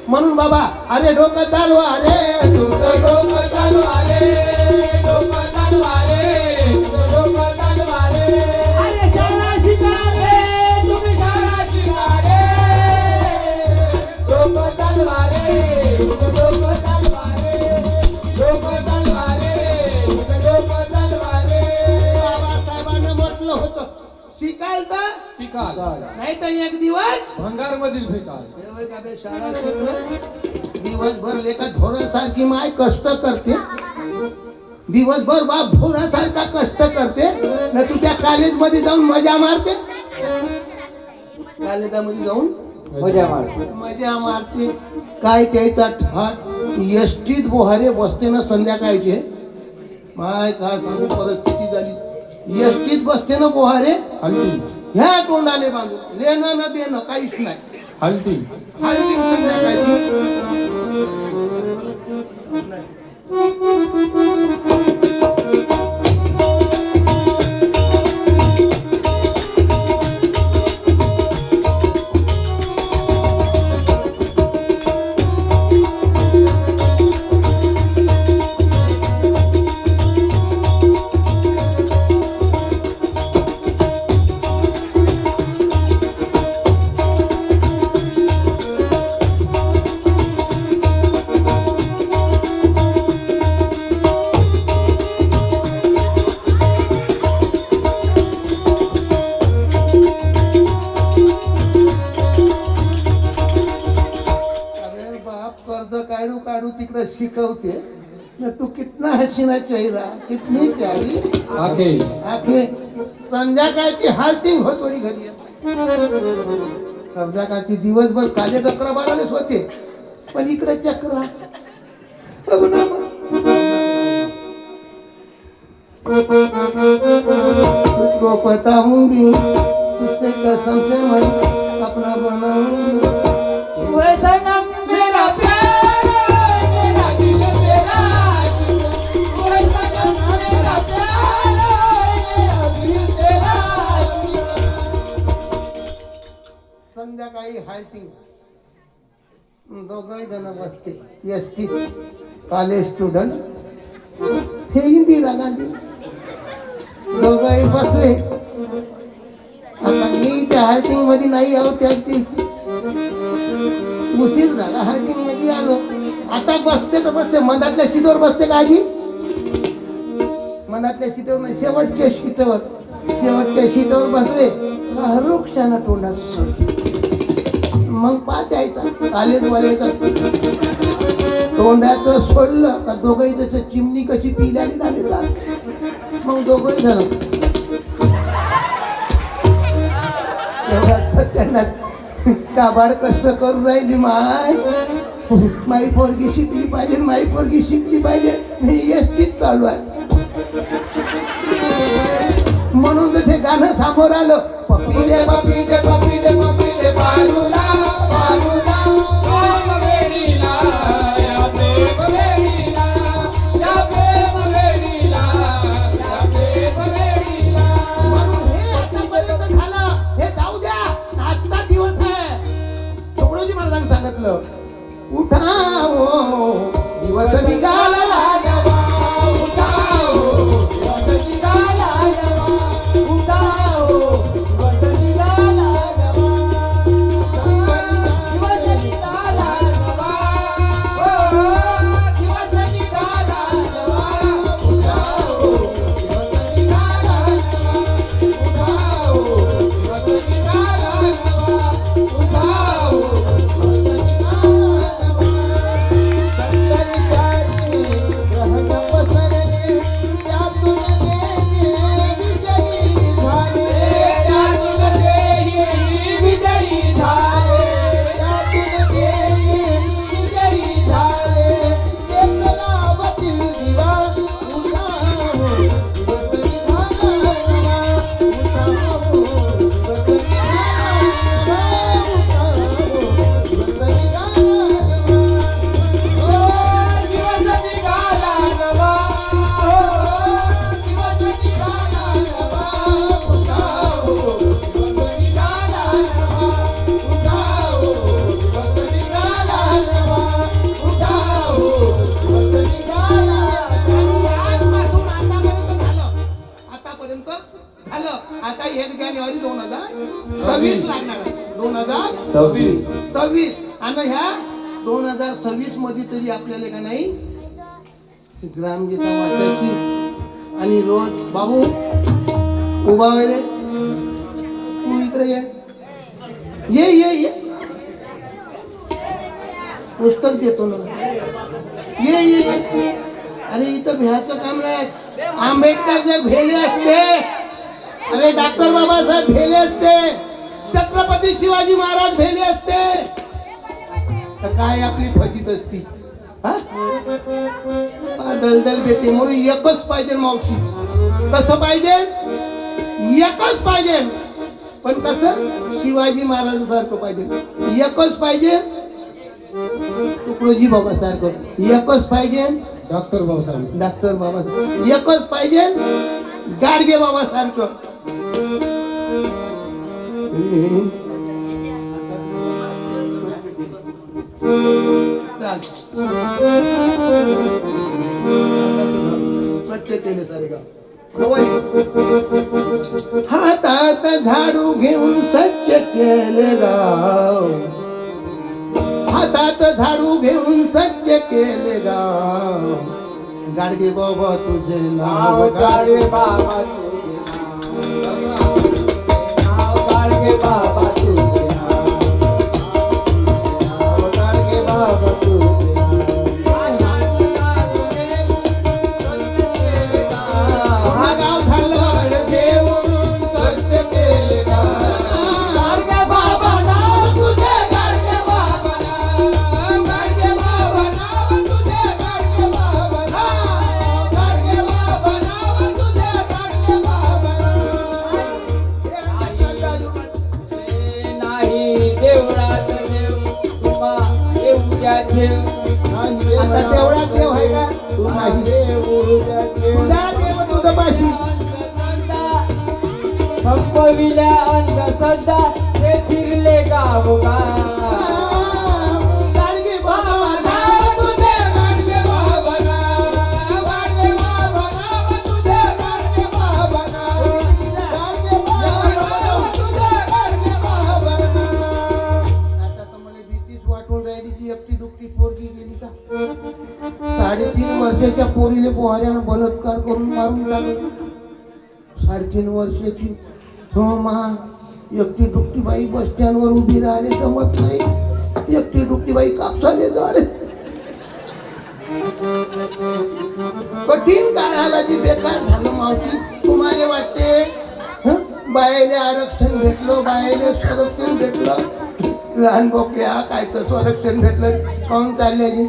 म्हणून बाबा. अरे डोकं चालवा, अरे तुमचं डोकं चालवा रे, डोकं चालवा रे, डोकं चालवा रे. अरे शाळा शिका रे, तुम्ही शाळा शिका रे. डोकं चालवा रे, डोकं चालवा रे, डोकं चालवा रे, डोकं चालवा रे. बाबासाहेबांना म्हटलं होतं शिकाल तर पिकाल नाही तर एक दिवस भंगार मधील फेकाल. शाळा शिकलं. दिवसभर लेखा ढोरासारखी माय कष्ट करते. दिवसभर बाप ढोरासारखा कष्ट करते ना. तू त्या कॉलेजमध्ये जाऊन मजा मारते. कॉलेजामध्ये जाऊन मजा मारते. काय त्याचा ठाट. एसटीत बोहारे बसते ना संध्याकाळचे. माय काय सांगू परिस्थिती झाली. एसटीत बसते ना बोहारे, हल्टी ह्या तोंडाले बांधून लेणं न देणं काहीच नाही. हल्टी हल्टिंग संध्याकाळची. शिकवते न तू कितना हसीना चेहरा कितनी प्यारी आखे आखे संध्याकाळची हाल्टिंग होतो री घरी संध्याकाळची दिवसभर काले 11-12 होते पण इकडे चक्रा तुझको बताऊंगी तुझसे कसम से मैं अपना बनाऊंगी वो सनम मेरा प्यार मेरा दिल तेरा वो सनम मेरा प्यार मेरा दिल तेरा संध्याकाळी हाल्टिंग दोघही जण बसते एसटी कॉलेज स्टुडंट हे इंदिरा गांधी दोघही बसले आता मी त्या हाल्टिंग मध्ये नाही आहो त्या दिवशी उशीर झाला हाल्टिंग मध्ये आलो आता बसते तर बसते मधातल्या सीटवर बसते का आजी मधातल्या सीटवर नाही शेवटच्या सीटवर बसले रुक्षानं तोंडात सोडते मग पाहत यायचा कॉलेजवाल्याचा तोंडाचं सोडलं का दोघंही जसं चिमणी कशी पिल्याने झाले जात मग दोघंही जण एवढा सत्यानाथ काबाड कष्ट करून राहिली माई पोरगी शिकली पाहिजे माई पोरगी शिकली पाहिजे एसटीच चालू आहे म्हणून तर ते गाणं समोर आलं पप्पी दे पप्पी दे पप्पी दे पप्पी दे बालूला बालूला प्रेम वेडीला या प्रेम वेडीला या प्रेम वेडीला या प्रेम वेडीला म्हणून हे आतापर्यंत झालं हे जाऊ द्या आजचा दिवस आहे तुकडोजी महाराजांनी सांगितलं उठाओ दिवस निघाला नवा उठाओ दिवस निघाला नवा उठाओ दिवस निघाला नवा दिवस निघाला नवा दिवस निघाला नवा उठाओ दिवस निघाला नवा उठाओ दिवस निघाला नवा उठाओ दिवस निघाला नवा संकटाची ग्रहण पसरले त्यातून देही विजयी झाले त्यातून देही विजयी झाले त्यातून देही विजयी झाले एक नावातील दिवा उठाओ दिवस निघाला नवा उठाओ दिवस निघाला नवा उठाओ दिवस निघाला नवा दिवस निघाला नवा दिवस निघाला नवा उठाओ दिवस निघाला नवा उठाओ दिवस निघाला नवा उठाओ दिवस निघाला आतापर्यंत झालं आता 1 जानेवारी 2026 लागणार आहे 2026 आणि ह्या 2026 मध्ये तरी आपल्याला का नाही ग्रामगीता वाचायची आणि रोज बाबू उभा रे तू इकडे ये पुस्तक देतो ना ये अरे इथं भ्याचं काम नाही आंबेडकर जर भेले असते अरे डॉक्टर बाबासाहेब भेले असते छत्रपती शिवाजी महाराज भेले असते तर काय आपली फजित असती हा दलदल घेते म्हणून एकच पाहिजे मावशी कसं पाहिजे एकच पाहिजे पण कसं शिवाजी महाराजासारखं पाहिजे एकच पाहिजे तुकडोजी बाबा सारखं एकच पाहिजे डॉक्टर बाबासाहेब डॉक्टर बाबासाहेब एकच पाहिजे गाडगे बाबा सारखं स्वच्छ केले सारे गाव हातात झाडू घेऊन स्वच्छ केले गाव हातात झाडू घेऊन स्वच्छ केले गाव गाडगे बाबा तुझे नाव गाडगे बाबा तुझे नाव गाडगे बाबा तुझे नाव गाडगे बाबा तुझे आता तेवढा देव आहे का तू नाही तुझा देव तुझं पाशी संपविल्या अंधश्रद्धा ते फिरले गावोगा गाडगे बाबा तुझे गाडगे बाबा गाडगे बाबा तुझे गाडगे बाबा गाडगे बाबा तुझे गाडगे बाबा आता तर मला भीतीच वाटून राहिली की एकटी दुकटी पोरगी गेली का 3.5 वर्षाच्या पोरीले पोहाऱ्यानं बलात्कार करून मारून टाकलं 3.5 वर्षाची हो मा एकटी दुकटी बाई बस स्टँडवर उभी राहिले जमत नाही एकटी दुकटी बाई कापसाले जाणे कठीण काळाला जी बेकार झालं मावशी तुम्हाला वाटते हं? बायाले आरक्षण भेटलो बायाले संरक्षण भेटलं लहान बोक्या कायचं संरक्षण भेटलं काऊन चालले जी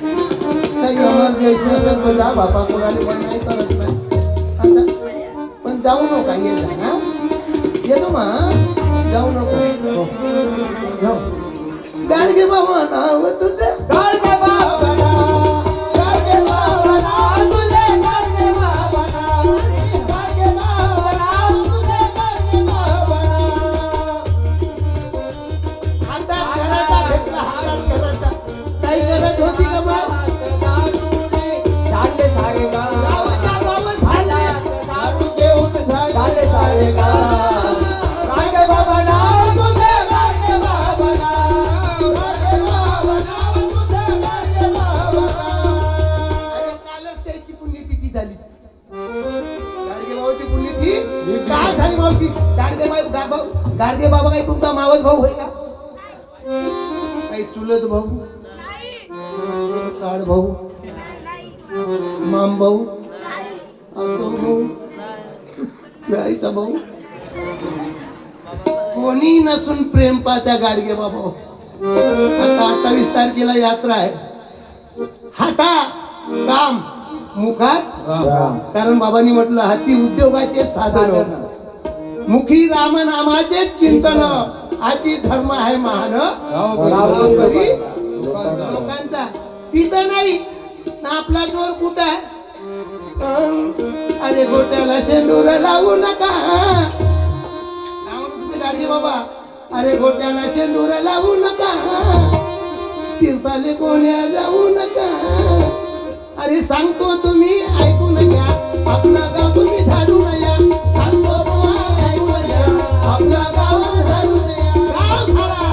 नाही इमर्जन्सी असेल तर जा बापा कोणाला पण नाही करत नाही आता पण जाऊ नका ये जा हा येतो मा जाऊ नको जाऊ गाडगे बाबा नाव तुझं गाडगे बाबा गाडगे बाबा तुझे गाडगे बाबा गाडगे बाबा तुझे गाडगे बाबा हातात करायचा घेतला हातात करायचा काही गरज होती का बा झाले सारे गावाच्या गावात झाले. दारू घेऊन झाले सारे गाडगे बाबा नाव तुझे गाडगे बाबा गाडगे बाबा नाव तुझे गाडगे बाबा अरे कालच त्याची पुण्यतिथी झाली गाडगे बाबाची पुण्यतिथी काय झाली मावशी गाडगे बाबा काही तुमचा मावस भाऊ होय का काही चुलत भाऊ काळ भाऊ माम भाऊ आतो भाऊ आईचा भाऊ कोणी नसून प्रेम पाहत्या गाडगे बाबा आता 28 तारखेला यात्रा आहे हाता काम मुखात कारण बाबांनी म्हटलं हाती उद्योगाचे साधन मुखी रामनामाचे चिंतन आजी धर्म आहे महान गावकरी लोकांचा तिथं नाही ना आपला जोर कुठं आहे अरे गोट्याला शेंदूर लावू नका काय म्हणत होते गाडगे बाबा अरे गोट्याला शेंदूर लावू नका तीर्थाले कोण्या जाऊ नका अरे सांगतो तुम्ही ऐकून घ्या आपलं गाव तुम्ही झाडून या सांगतो तुम्हाला ऐकून घ्या आपलं गाव झाडून या गाव झाडा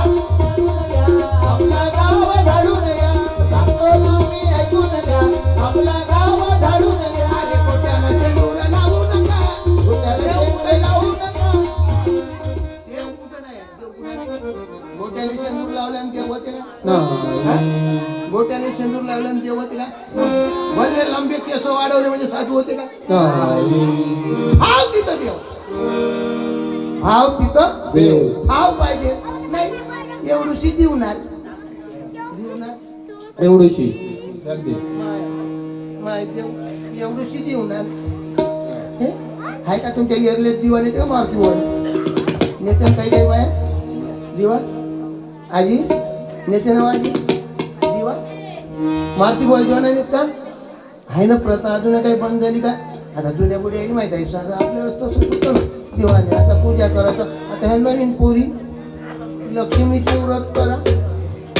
आपला गाव झाडून या सांगतो तुम्ही ऐकून घ्या आपला गाव झाडून या अरे गोट्याला शेंदूर लावू नका गोट्याला शेंदूर लावू नका देव कुठं नाही देव कुठं गोट्याने शेंदूर लावल्याने देव होते का गोट्याने शेंदूर लावल्याने देव होते का भले लांबे केस वाढवले म्हणजे साधू होते का भाव तिथं देव भाव तिथं भाव पाहिजे नाही एवढीशी देवणार एवढीशी अगदी माहिती एवढीशी देवणार हे आहे का तुमच्या एअरलेट दिवा नेते का मारुती वाले नेते काही काही बाया दिवा आजी नेते नाव आजी दिवा मारुती बॉल जेवण आहे का आहे ना प्रथा अजून काही बंद झाली का आता जुन्या पुढे यायला माहित आहे सर आपल्या तसं होतं ना दिवाने आता पूजा करायचं आता ह्या नवीन पोरी लक्ष्मीचे व्रत करा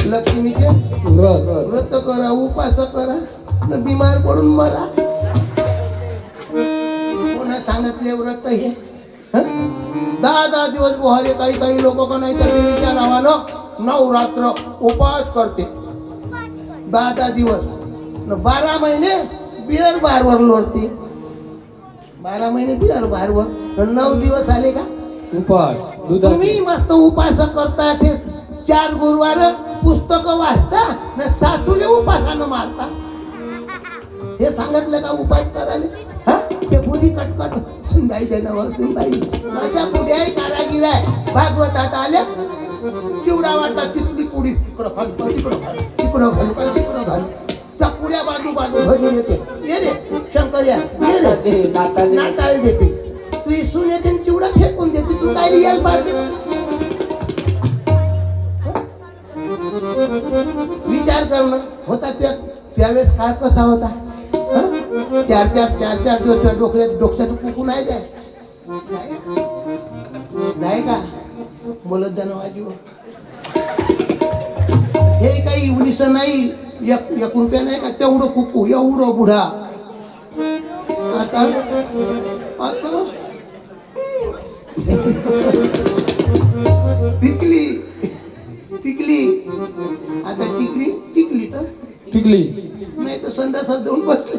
लक्ष्मीचे व्रत करा उपास करा न बिमार पडून मरा कोणा सांगितले व्रत हे हं? 10 दिवस बोहारे काही लोक का नाही तर देवीच्या नावानं नवरात्र उपवास करते 10 दिवस 12 महिने बिअर बारवर लोटते 12 महिने बिअर बारवर 9 दिवस आले का उपास तुम्ही मस्त उपास करता ते 4 गुरुवार पुस्तक वाचता न सासूले उपासानं मारता हे सांगितलं का उपास करायला हा ते पुरी कटकट सुंदाई देणं सुंदाई अशा कुठेही कारागीर आहे भागवतात आल्या चिवडा वाटला तिथली पुडी तिकडं फाडू तिकडं घाल तिकडं घालू का तिकडं घालू त्या पुड्या बाजू भरून येते ये रे शंकर या ये रे नाताळ देते तू इसून येते चिवडा फेकून देते तू काय रियाल पाडते विचार करणं होता त्यावेळेस काळ कसा होता? हं? चार दिवस डोक्याचं कुकू नाही द्याय नाही का बोलत जाणं वाजीवर. हे काही उलीस नाही, एक रुपया नाही का तेवढं कुकू एवढं बुढा. आता टिकली आता टिकली तर टिकली नाही तर संडासात जाऊन बसले.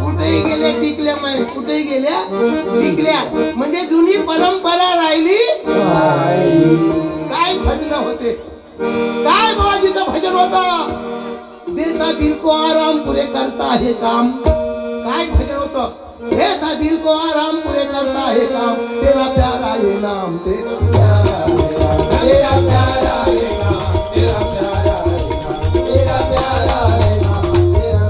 कुठेही गेल्या टिकल्या माय कुठेही गेल्या टिकल्या म्हणजे जुनी परंपरा राहिली. काय भजन होते, काय बाबाजीचं भजन होतं? देता दिल को आराम पुरे करता है काम. काय भजन होतं? देता दिल को आराम पुरे करता है काम. तेरा प्यारा ये नाम, तेरा प्यारा तेरा प्यारा ये नाम, तेरा प्यारा तेरा प्यारा है नाम, तेरा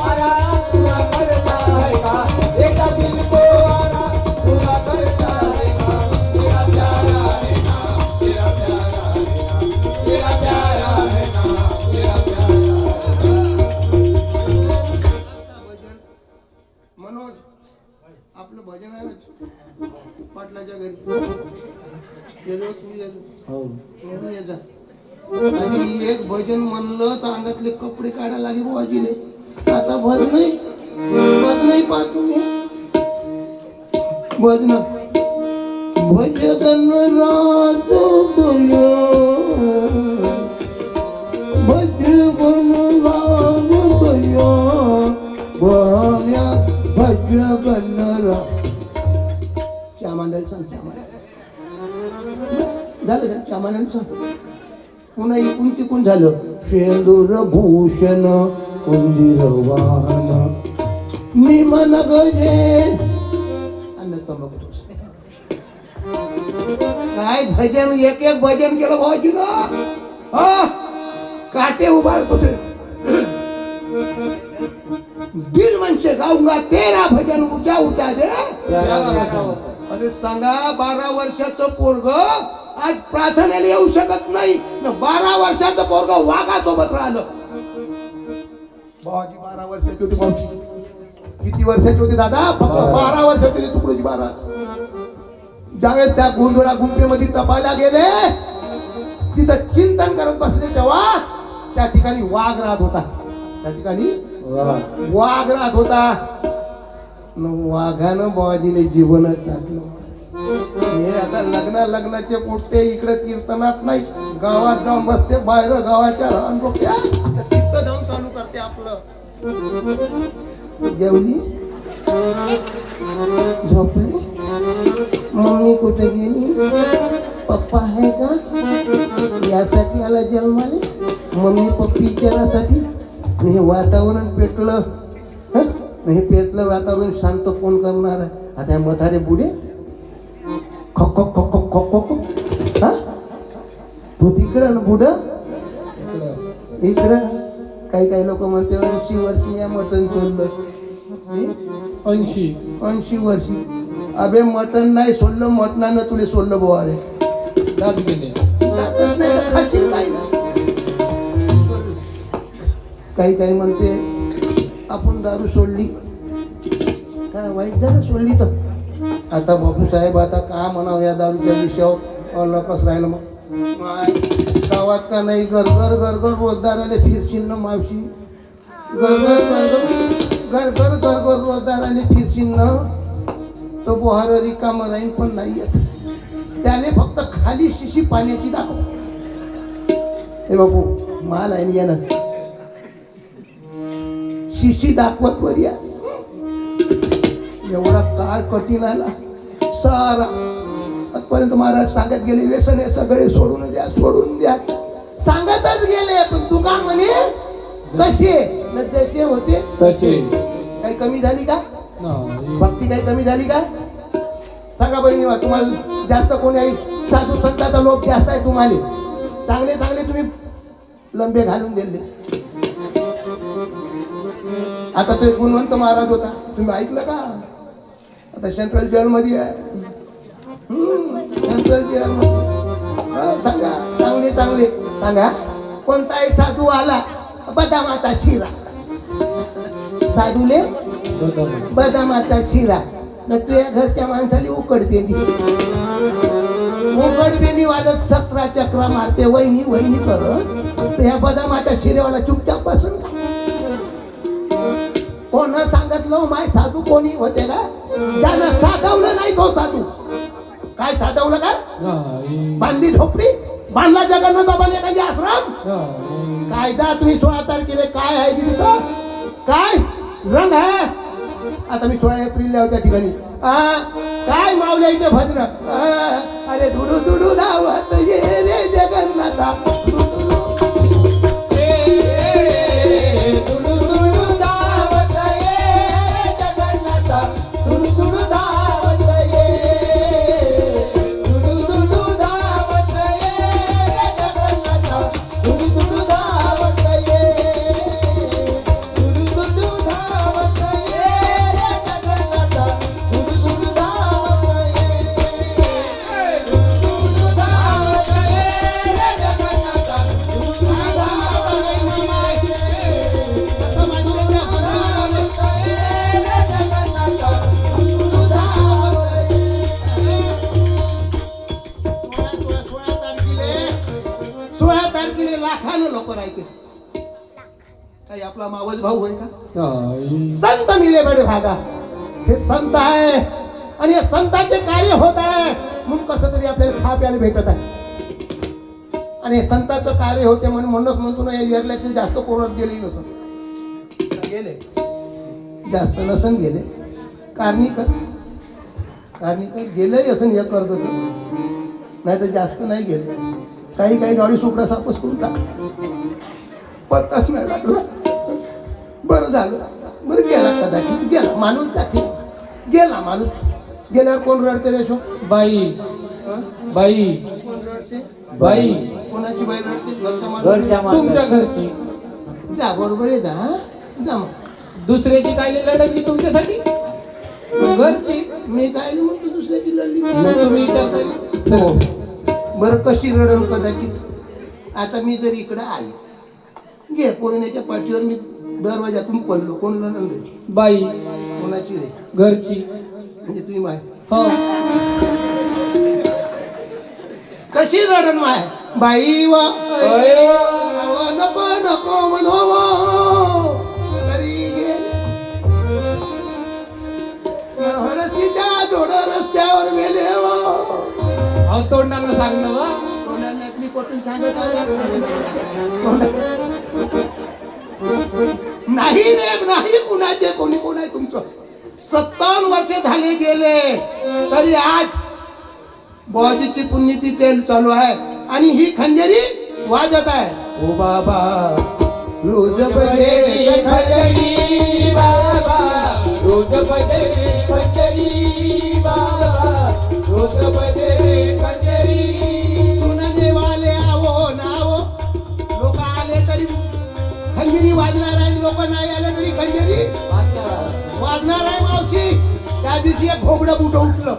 आराम पूरा करता है काम, देता दिल को आराम पूरा करता है काम. तेरा प्यारा है नाम, तेरा प्यारा है नाम, तेरा प्यारा है नाम, तेरा प्यारा. मनोज आपलं भजन आहे पाटलाच्या घरी गेलो तू येतो ये जा. आणि एक भजन म्हणलं तर अंगातले कपडे काढायला लागले बाबाजीने. आता भजन पाहत तुम्ही भजन भजन राज गयो भजन राज गयो भव्या भजन रा. श्यामांडल सांग झालं का श्यामांडल सांग. पुन्हा इकून तिकून झालं. शेंदूर भूषण उंदीरवान मी मन गजे अन्न तंबाखू. काय भजन एक भजन केलं भाऊजीनं. काटे उभारत होते. दिल मन से गाऊंगा तेरा भजन ऊंचा ऊंचा दे. अरे सांगा 12 वर्षाचं पोरग आज प्रार्थनेला येऊ शकत नाही. 12 वर्षाचं पोरग वाघासोबत राहिलं. भावाजी 12 वर्षाची होती. भाऊजी किती वर्षाची होती दादा? फक्त 12 वर्षाची होती. तुकडोजी 12. ज्यावेळेस त्या गोंधळा गुंफेमध्ये तपायला गेले तिथं चिंतन करत बसले तेव्हा त्या ठिकाणी वाघ राहत होता. त्या ठिकाणी वाघ राहत होता. वाघानं बाबाजीने जीवनच टाकलं. हे आता लग्नाचे पोट्टे इकडे कीर्तनात नाही, गावात जाऊन बसते बाहेर गावाच्या रान डोक्या तिथं जाऊन चालू करते आपलं. जेवली झोपली. मम्मी कुठे गेली? पप्पा आहे का? यासाठी आला जन्माले मम्मी पप्पी विचारासाठी. हे वातावरण पेटलं. हे पेटलं वातावरण शांत कोण करणार आहे? आता म्हातारे बुडे खो हा तू तिकडं ना बुड इकडं. काही लोक म्हणते 80 वर्षी या मटण सोडलं. 80 वर्षी अबे मटण नाही सोडलं, मटणानं तुले सोडलं बुवा. रे जातच नाही तर खाशील काय ना. काही म्हणते आपण दारू सोडली काय वाईट झालं सोडली तर. आता बापू साहेब आता का म्हणावं या दारूच्या विषयावर अलकच राहिलं. मग गावात का नाही घर रोजदाराले फिरशील ना मावशी. घर रोजदाराले फिरशील ना तो बोहार रिकाम राहील पण नाही येत. त्याने फक्त खाली शिशी पाण्याची दाखव. हे बापू माल आहे यानं शिशी दाखवत वर या. एवढा काळ कठीण आला सारा. आजपर्यंत महाराज सांगत गेले व्यसन हे सगळे सोडून द्या सांगतच गेले. पण तू का म्हणे कसे न जसे होते तसे. काही कमी झाली का भक्ती? काही कमी झाली का? सांगा बहिणी तुम्हाला जास्त कोणी आहे? साधू संतांचा लोक जास्त आहे तुम्हाला. चांगले तुम्ही लंबे घालून दिले. आता तो गुणवंत महाराज होता तुम्ही ऐकलं का? आता सेंट्रल जेल मध्ये आहे. सेंट्रल जेल मध्ये सांगा चांगले सांगा. कोणताही साधू आला बदामाचा शिरा, साधूले बदामाचा शिरा. न तुझ्या घरच्या माणसाली उकडपेंडी वाजत 17 चक्रा मारते वहिनी वहिनी करत. तर ह्या बदामाच्या शिरेवाला चुपचाप बसून का? कोण सांगितलं माय साधू कोणी होते का? ज्यानं साधवलं नाही तो साधू. काय साधवलं का? बांधली झोपडी, बांधला जगन्नाथ बाबाने एखादी आश्रम. कायदा तुम्ही 16 तारखेला काय आहे की तिथं काय रंग आहे? आता मी 16 एप्रिलला त्या ठिकाणी काय माऊलीचे भजन. अरे दुडू दुडू धावत ये रे जगन्नाथा, लाखानं लोक राहते. काही आपला मावस भाऊ होय का? संत मिले बडे भागा. हे संत आहे आणि या संतांचे कार्य होत आहे म्हणून कसं तरी आपल्याला खा प्यायला भेटत आहे. आणि संतांचं कार्य होते म्हणूनच म्हणतो ना, या एरल्याचे जास्त कोरत गेले नसन गेले, जास्त नसन गेले. कार्णिकच गेले असं हे करत होत, नाही तर जास्त नाही गेले. काही गाडी सुकडा सापस करून टाक, पत्ताच नाही लागला. बरं झालं, बरं गेला कदाचित, गेला माणूस जाते. गेला माणूस गेल्यावर कोण रडते रे? बाई बाई कोण रडते? बाई. कोणाची बाई रडते? घरच्या माणूस, तुमच्या घरची. जा बरोबर आहे, जा जा. मग दुसऱ्याची काय लढवली तुमच्यासाठी? घरची. मी काय नाही म्हणतो दुसऱ्याची लढली. तुम्ही विचारता हो बरं, कशी रडण कदाचित. आता मी जर इकडं आले, घे पोहण्याच्या पाठीवर मी दरवाजातून पडलो, कोण लढण रे? बाई. कोणाची रे? घरची. म्हणजे तुम्ही माय हो. कशी रडण माय? बाई वा नको नको म्हणो घरी गेले, हरस्तीच्या जोड रस्त्यावर गेले. अहो तोंडानं सांगणं वा. तोंडाला मी कोठून सांगत नाही रे, नाही. कुणाचे कोणी कोण आहे तुमचं? 57 वर्ष झाले गेले तरी आज बाबाजीची पुण्यतिथी तेल चालू आहे आणि ही खंजरी वाजत आहे. ओ बाबा रोज बजे खंजरी, बाबा रोज बजे खंजरी, बाबा रोज बजे खंजरी. सुनने वाले आवो नावो, लोक आले तरी खंजरी वाजणार आहे, लोक नाही आले तरी खंजरी वाजणार आहे. मावशी त्या दिवशी एक घोबडं बुट उठलं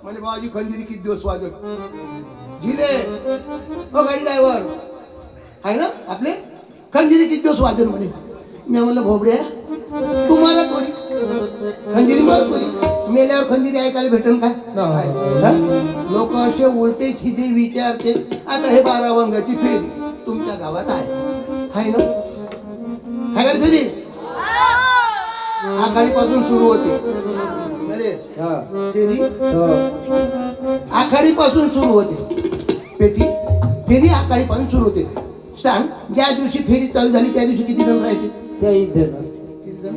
म्हणजे बाबाजी खंजरी किती दिवस वाजत झिले. हो गाडी ड्रायव्हर आहे ना आपले, खंजरी किती दिवस वाजत म्हणे. मी म्हणलं घोबड्या तू मारत थोडी खंजरी, मारत थोडी. मेल्यावर खंजरी ऐकायला भेटेल काय? लोक असे उलटे सिधे विचारते. आता हे 12 वंगाची फेरी तुमच्या गावात आहे ना? आहे का फेरी? आखाडीपासून सुरू होते. अरे फेरी आखाडीपासून सुरू होते. फेरी आखाडीपासून सुरू होते. सांग, ज्या दिवशी फेरी चालू झाली त्या दिवशी किती जण राहायचे? 40 जण. किती जण?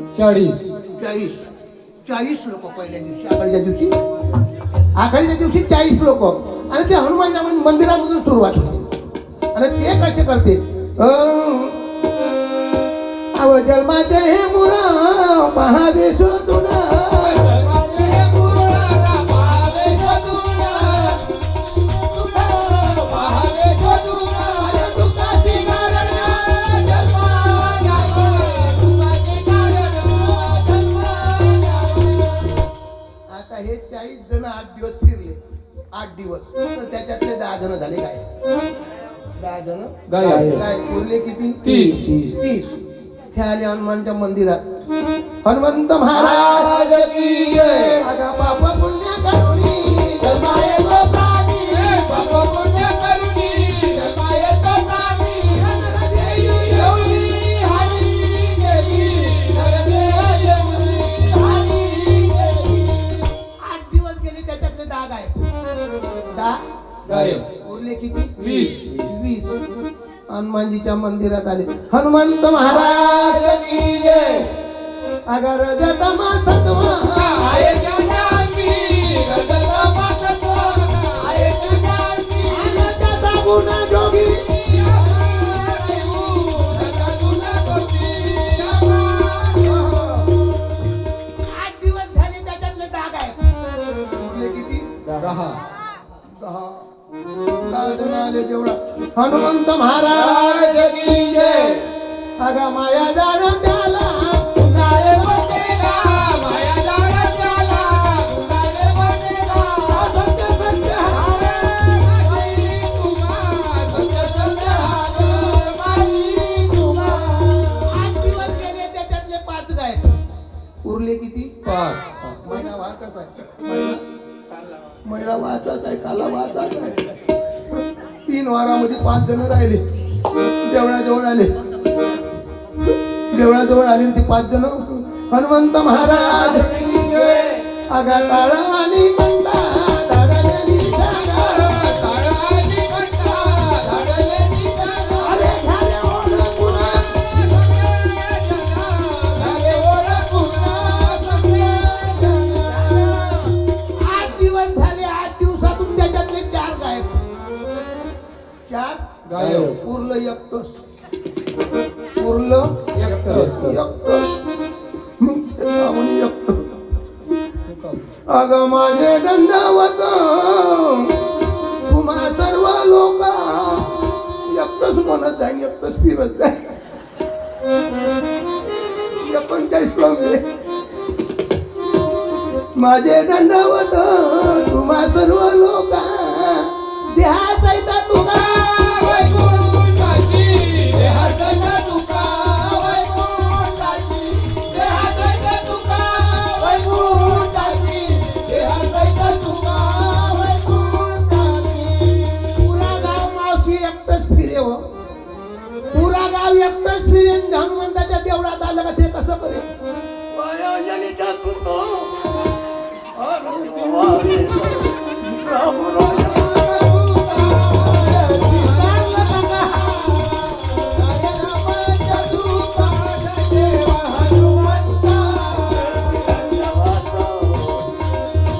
40 लोक पहिल्या दिवशी. आखाडीच्या दिवशी 40 लोक. आणि ते हनुमानच्या मंदिरामधून सुरुवात होते. आणि ते कसे करते? अव जन्माचे हे मुरा पहावे शोधून, आता हे 40 जण 8 दिवस फिरले. 8 दिवस तर त्याच्यातले 10 जण झाले काय? 10 जण गायब. काय उरले किती 30. 30 ते आले हनुमानच्या मंदिरात हनुमंत महाराज की जय. आगा पाप पुण्य करुणी जन्माये तो प्राणी पाप पुण्य करुणी जन्मायेतो प्राणी. नरदेव एवढी हानी केली नरदेव एवढी हानी केली. 8 दिवस गेले त्याच्यातले 10 गायब 10 गायब. उरले किती 20. हनुमानजीच्या मंदिरात आले हनुमंत महाराज की जय. अगर जतमा सत्वा आये जगाती रजत पासतो आये जगाती अनंताचा गुण जोगी आठ दिवस झाले त्याच्यातले 10 गायब उरले किती 10. 10 जण आले तेवढा हनुमंत महाराज की जय. अगा माया जाण त्याला उन्हाळे बसेला माया जाळा त्याला उन्हाळे बसेला. सत्य सत्य माई तुम्हा सत्य सत्य हात माई तुम्हा. 8 दिवस गेले त्याच्यातले 5 गायब उरले किती 5. महिना वाचाच आहे महिना वाचाच आहे काला वाचाच आहे 3 वारामध्ये 5 जण राहिले देवळाजवळ आले देवळाजवळ आले ते 5 जण हनुमंत महाराज की जय. आगा काळा आणि कंटा धाडलेली जागा. ताळाची घंटा धाडलेली जागा. अरे झाले ओळखून. झाले ओळखून सगळे जण. 8 दिवस झाले 8 दिवसातून त्याच्यातले 4 गायब 4 गायब. उरलं एकटंच उरलं एकटंच. मग ते रावण एकटं अगं माझे दंडवत तुम्हा सर्व लोक एकटंच म्हणत जाईन एकटंच फिरत जाईन 39 लावले माझे दंडवत तुम्हा सर्व लोक देहाचा तुका वैकुंठाची देहाचा तुका वैकुंठाची देहाचा तुका वैकुंठाची देहाचा तुका वैकुंठाची. पुरा गाव मावशी एकटंच फिरे हो पुरा गाव एकटंच फिरेन हनुमंताच्या देवळात आलं का ते कसं करेल वयोजनीचा सुतो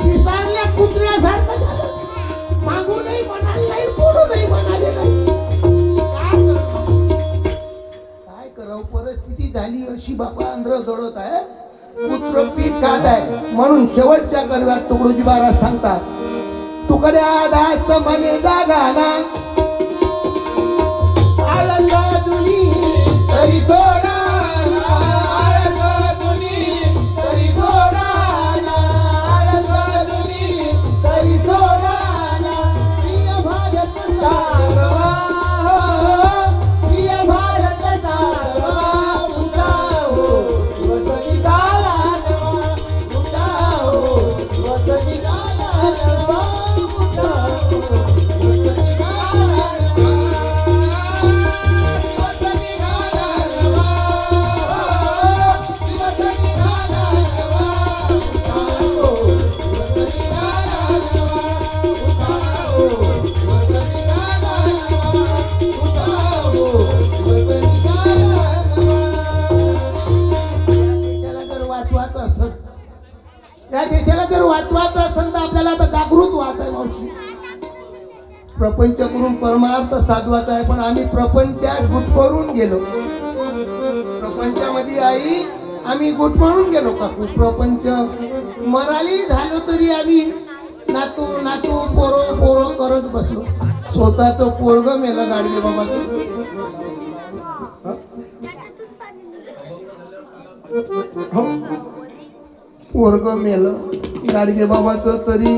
विसारल्या कुत्र्यासारखं झालं मागूनही म्हणाले नाही पुढूनही म्हणाले नाही काय करावं परिस्थिती झाली अशी बाबा आंध्र दडत आहे पुत्र पीठ खात आहे म्हणून शेवटच्या कर्व्यात तुकडोजी महाराज सांगतात तुकड्या दास म्हणे जागाना आळसा जुनी तरी सोडा आळस जुनी तरी सोडा आळस जुनी तरी सोडा. प्रिय भारत सारवा प्रिय भारत सारवा उठाओ दिवस निघाला नवा उठाओ दिवस निघाला नवा उठाओ दिवस निघाला या देशाला जर वाचवायचं असेल तर आपल्याला आता जागृत व्हायचंय मावशी प्रपंच करून परमार्थ साधवायचा आहे पण आम्ही प्रपंचात गुटमरून गेलो प्रपंचामध्ये आई आम्ही गुटमरून गेलो काकू प्रपंच मराली झालो तरी आम्ही नातू नातू पोरो पोरो करत बसलो स्वतःच पोरग मेलं गाडगे बाबाचं हो पोरग मेलं गाडगे बाबाचं तरी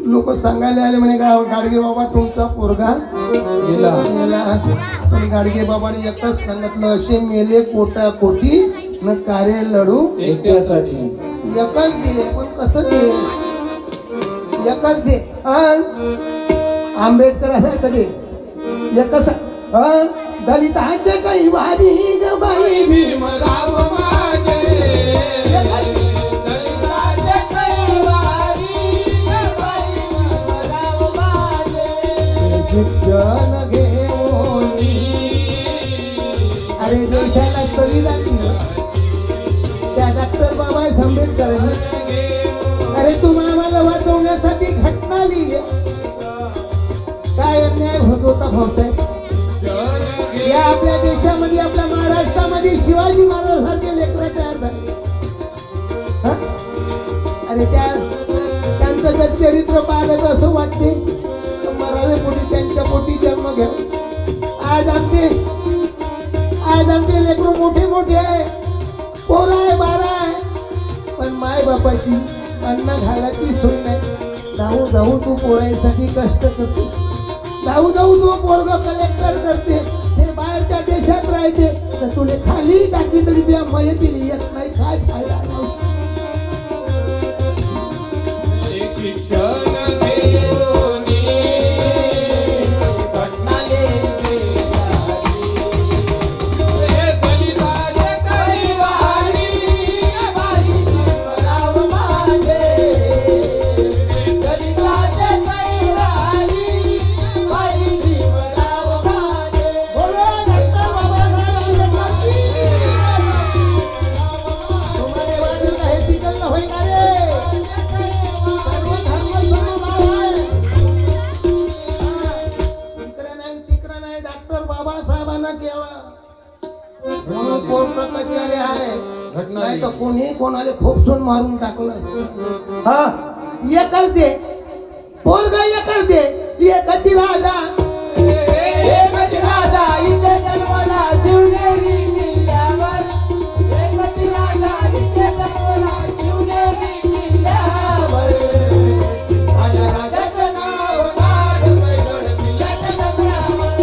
लोक सांगायला आले म्हणे गाडगे बाबा तुमचा पोरगा गेला. मेला. पण गाडगे बाबाने एकच सांगितलं असे मेले कोटा कोटी न कार्य लढू एकट्यासाठी. एकच दे. पण कसं दे? एकच दे. आंबेडकरासारखं दे. एकच दलितांचे काही वारी ग बाई भीमराव माझे दलितांचे कैवारी बाई भीमराव माझे शिक्षण घेऊन अरे देशाला संविधान दिलं त्या डॉक्टर बाबासाहेब आंबेडकरांनी. अरे तुम्हाला आम्हाला वाचवण्यासाठी घटना लिहिली. काय अन्याय होत होता भाऊसाहेब या आपल्या देशामध्ये आपल्या महाराष्ट्रामध्ये शिवाजी महाराजांसारखे लेकरं तयार झाले. अरे त्यांचं जर चरित्र पाहिलं तर असं वाटते मरावे पोटी त्यांच्या पोटी जन्म घ्या. आज आमचे लेकरं मोठे मोठे आहे, पोरं आहे, बारा आहे, पण माय बापाची अन्न घालायची सोय नाही. जाऊ तू पोरांसाठी कष्ट करते, जाऊ तू पोरग कलेक्टर करते, ते बाहेरच्या देशात राहते, तर तुले खाली टाकली तरी त्या मयतीने येत नाही. काय फायदा? शिक्षण घेऊन घटना लिहिली दलितांचे कैवारी बाई भीमराव माझे दलितांचे कैवारी बाई भीमराव माझे. बोलो डॉक्टर बाबासाहेब आंबेडकर. तुम्हाला वाटलं का हे तिकडलं होय का रे? तिकडं नाही डॉक्टर बाबासाहेबांना केलं म्हणून कोर्ट कचेरी आहे. घटना नाही तर कोणी कोणाला खोपसून मारून टाकलं. हा एकच दे पोरग, एकच दे, एकच राजा. एकच राजा इथे जन्मला शिवनेरी किल्ल्यावर एकच राजा इथे जन्मला शिवनेरी किल्ल्यावर माझ्या राजाचं नाव गाजतंय किल्ल्याच्या दगडावर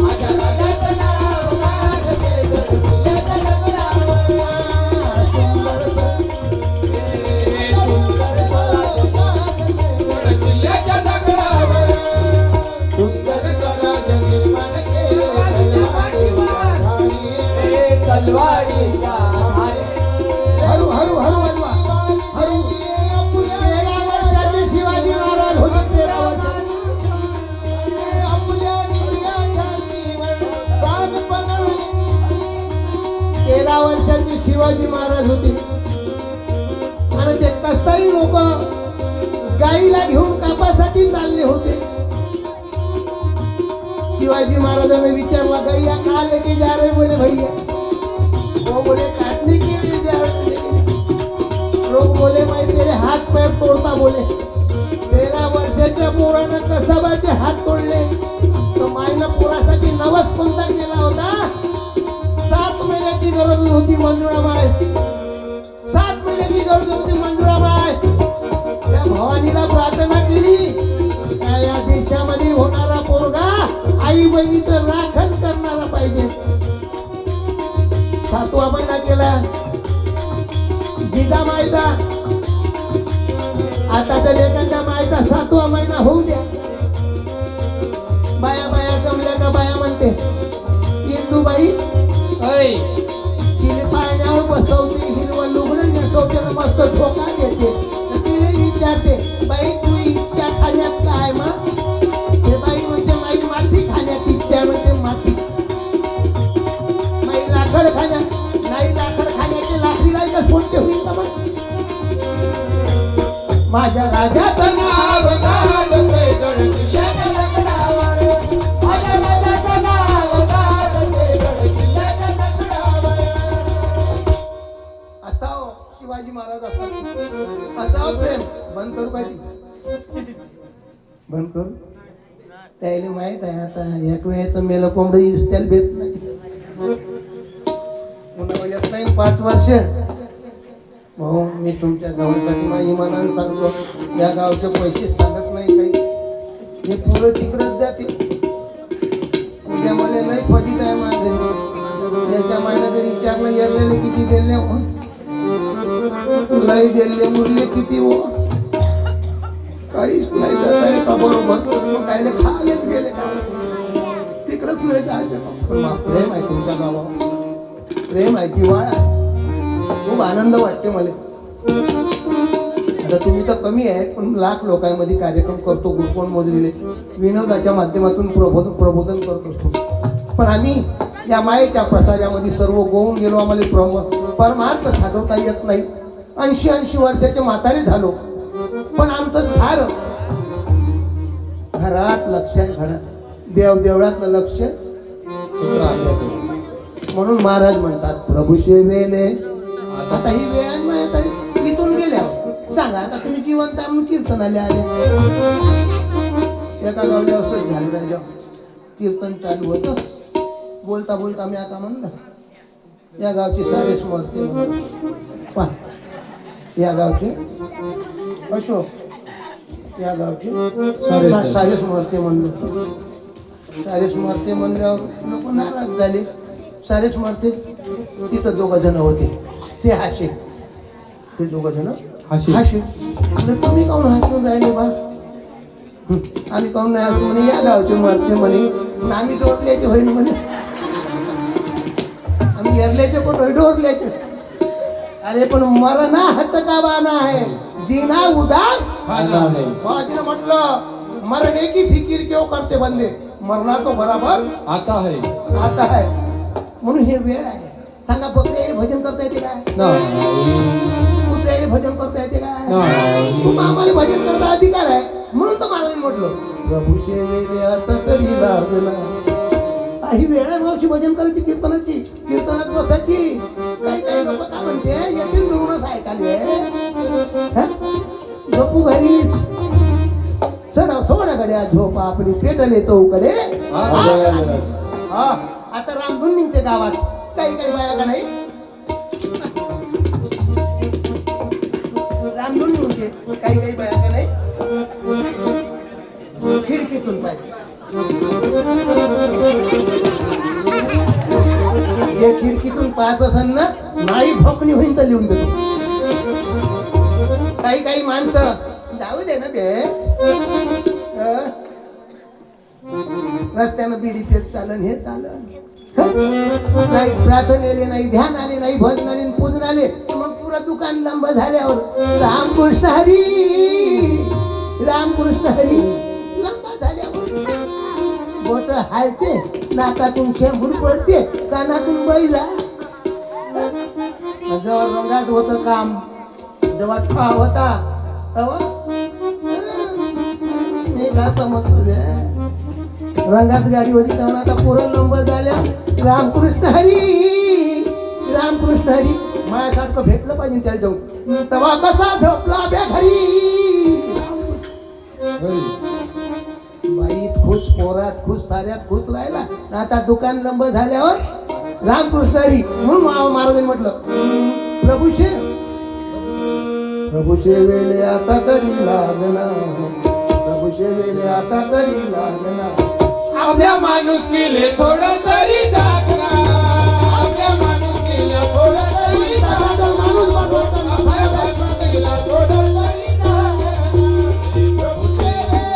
माझ्या राजाचं नाव गाजतंय किल्ल्याच्या दगडावर किल्ल्याच्या दगडावर सुंदर स्वराज निर्माण केलं तलवारीचा हळू हळू हळू वाजवा. हळू. 13 वर्षाचे शिवाजी महाराज होते. 13 वर्षाचे शिवाजी महाराज होते. आणि ते कसाई लोक गाईला घेऊन कापासाठी चालले होते. शिवाजी महाराजांनी विचारला गैया कहा लेके जा रहे? बोले भैया वो बोले काटने के लिए जा रहे. लोग बोले मैं तेरे हाथ पैर तोड़ता. बोले 13 वर्षाच्या पोरानं कसाबाचे हात तोडले तर मायनं पोरासाठी नवस कोणता केला होता? 7 महिन्याची गरज होती मंजुळाबाई. 7 महिन्याची गरज होती मंजुळाबाई. त्या भवानीला प्रार्थना केली का या देशामध्ये होणारा पोरगा आई बहिणीचं राखण करणारा पाहिजे. 7वा महिना केला. जिजा मायचा आता तर एखाद्या मायचा 7वा महिना होऊ द्या. बाया जमल्या का बाया म्हणते इंदूबाई ऐ तिने पाण्यावर बसवते, हिरवं लुगडं नेसवते, मस्त झोका देते. तिने विचारते बाई तू इच्छा खाण्यात काय मग? ते बाई म्हणते माई माती खाण्यात इच्छा. म्हणते माती माई लाकड खाण्यात नाही. लाकड खाण्याचे लाकडीला एकच कोणते होईल का मग? माझ्या राजाचं नाव गाजतंय किल्ल्याच्या दगडावर माझ्या राजाचं नाव गाजतंय किल्ल्याच्या दगडावर. असावं शिवाजी महाराज असावं प्रेम. बंद करू पाहिजे, बंद करू. त्याला माहित आहे आता एक वेळेचं मेलं कोंबड त्याला भेट नाही. पुन्हा येत नाही 5 वर्ष भाऊ मी तुमच्या गावासाठी माझ्या इमानानं सांगतो, या गावचे पैसे सांगत नाही काही, हे पुरं तिकडच जाते. उद्या मला लय फजित आहे माझे, त्याच्या मायनं जरी विचारलं येरलेले किती दिले हो, लय दिले उरले किती हो, काहीच नाही जात आहे का बरोबर, कायले खालेच गेले का तिकडच नाही जायचं. पण प्रेम आहे तुमच्या गावावर, प्रेम आहे जिव्हाळा, खूप आनंद वाटते मला. आता तुम्ही तर कमी आहे, पण लाख लोकांमध्ये कार्यक्रम करतो, गुरुकोण मोजलेले विनोदाच्या माध्यमातून प्रबोधन करत असतो. पण आम्ही या मायेच्या प्रसारामध्ये सर्व गोवून गेलो, आम्हाला परमार्थ साधवता येत नाही. 80 वर्षाचे म्हातारे झालो, पण आमचं सार घरात लक्ष आहे, घरात देवळातलं लक्ष. म्हणून महाराज म्हणतात प्रभू सेवेले. आता ही वेळ माहित इथून गेल्यावर सांगा, आता तुम्ही जिवंत आहे म्हणून कीर्तनाले आले. एका गावल्या असंच झालं, राजा कीर्तन चालू होतं, बोलता बोलता मी आता म्हणलं या गावची सारे स्मरते म्हणून पा, या गावचे अशोक, या गावचे सारे स्मरते म्हणलं. सारे स्मरते म्हणल्यावर लोक नाराज झाले. सारे स्मरते तिथं 2 जण होते, ते हाशे, ते 2 जण हाशे. तुम्ही काहून हसून राहिले बा? आम्ही काहून नाही हसू म्हणे, या गावचे मरते म्हणे, आम्ही डोरल्याचे होईल म्हणे, आम्ही एरल्याचे पण होईल डोरल्याचे. अरे पण मरना हत का बाना है, जीना उदार बाजीनं म्हटलं मरने की फिकीर क्यों करते बंदे, मरना तो बराबर आता है. म्हणून हे वेळ आहे. सांगा बकऱ्याला भजन करता येते काय? कुत्र्याला भजन करता येते काय? तू आम्हाला भजन करता अधिकार आहे, म्हणून तर महाराजांनी म्हटलं प्रभू सेवेले आता तरी लागला. काही वेळ आहे मावशी भजन करायची, कीर्तनाची, कीर्तनात बसायची. काही लोक काय म्हणते येतील दुरूनच ऐकाले, झोपू घरीच चढा सोडा गड्या झोप आपली पेटले तो कडे. आता रामधून निघते गावात, काही बाया का नाही रामधून निघते, काही बाया का नाही खिडकीतून पाहिजे. जे खिडकीतून पाहत असेल ना, नाही भोकणी होईन तर लिहून देतो. काही माणसं जाऊ दे ना ते, रस्त्यानं बिडी पेत चालन, हे चालन नाही, प्रार्थनेले नाही, ध्यान आले नाही, भजन आले, पूजन आले, मग पुरं दुकान लंब झाल्यावर रामकृष्ण हरी लंबा झाल्यावर बोट हालते, नाकातून शेंबूड पडते, कानातून बैला. जेव्हा रंगात होतं काम, जेव्हा ठा होता तेव्हा समजतो रंगात गाडी होती तेव्हा. आता पोरं लंब झाल्या, रामकृष्ण हरी माझ्यासारखं भेटलं पाहिजे त्याला जाऊन. तेव्हा कसा झोपला बे घरी, बाईत खुश, पोरात खुश, साऱ्यात खुश राहिला. आता दुकान लंब झाल्यावर रामकृष्ण हरी. म्हणून महाराजांनी म्हटलं प्रभू सेवेले आता तरी लागना, प्रभू सेवेले आता तरी लागना. आपल्या माणूस केले थोडं तरी जागना, आपल्या माणूस केला थोडं तरी जागना, माणूस आपल्या माणूस केला थोडं तरी जागना. प्रभू सेवेला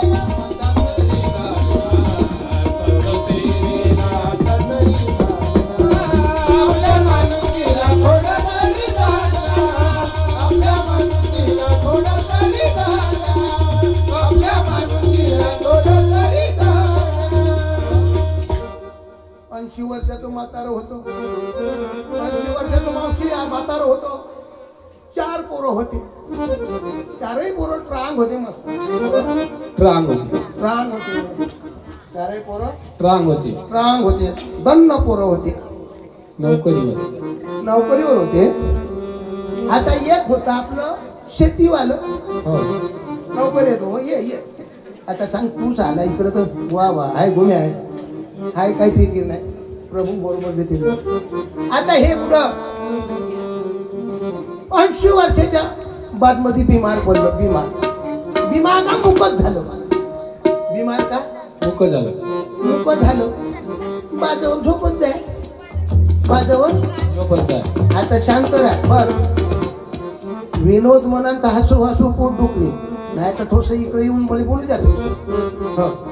आता तरी लागना, सेवेला आता तरी लागना. आपल्या माणूस केला थोडं तरी जागना, आपल्या माणूस केला थोडं तरी जागना, आपल्या माणूस केला थोडं तरी जागना. 80 वर्षाचं म्हातारं होतं, 80 वर्षाचं मावशी म्हातारं होतं. 4 पोरं होते, 4ही पोरं ट्रांग होते, मस्त ट्रांग होती, ट्रांग होते. 4ही पोरं ट्रांग होती, दन्न पोरं होते, नोकरीवर होते. आता एक होतं आपलं शेतीवालं, नोकरी येतो. ये आता सांग, तू झाला इकडं तर वा हाय गुन्हे आहे, हाय काही फिकीर नाही, प्रभू बरोबर देतील. आता हे पुढं 80 वर्षाच्या बादमध्ये बिमार पडलं. बिमार का मुकत झालं. बिमार का मुक झालं. मुकत झालं. बाजूवर झोपत जाय. बाजूवर झोपत जाय. आता शांत राहा. बस विनोद म्हणाल तर हसू हसू पोट दुखणे, नाही तर थोडस इकडे येऊन बोलू द्या थोडस.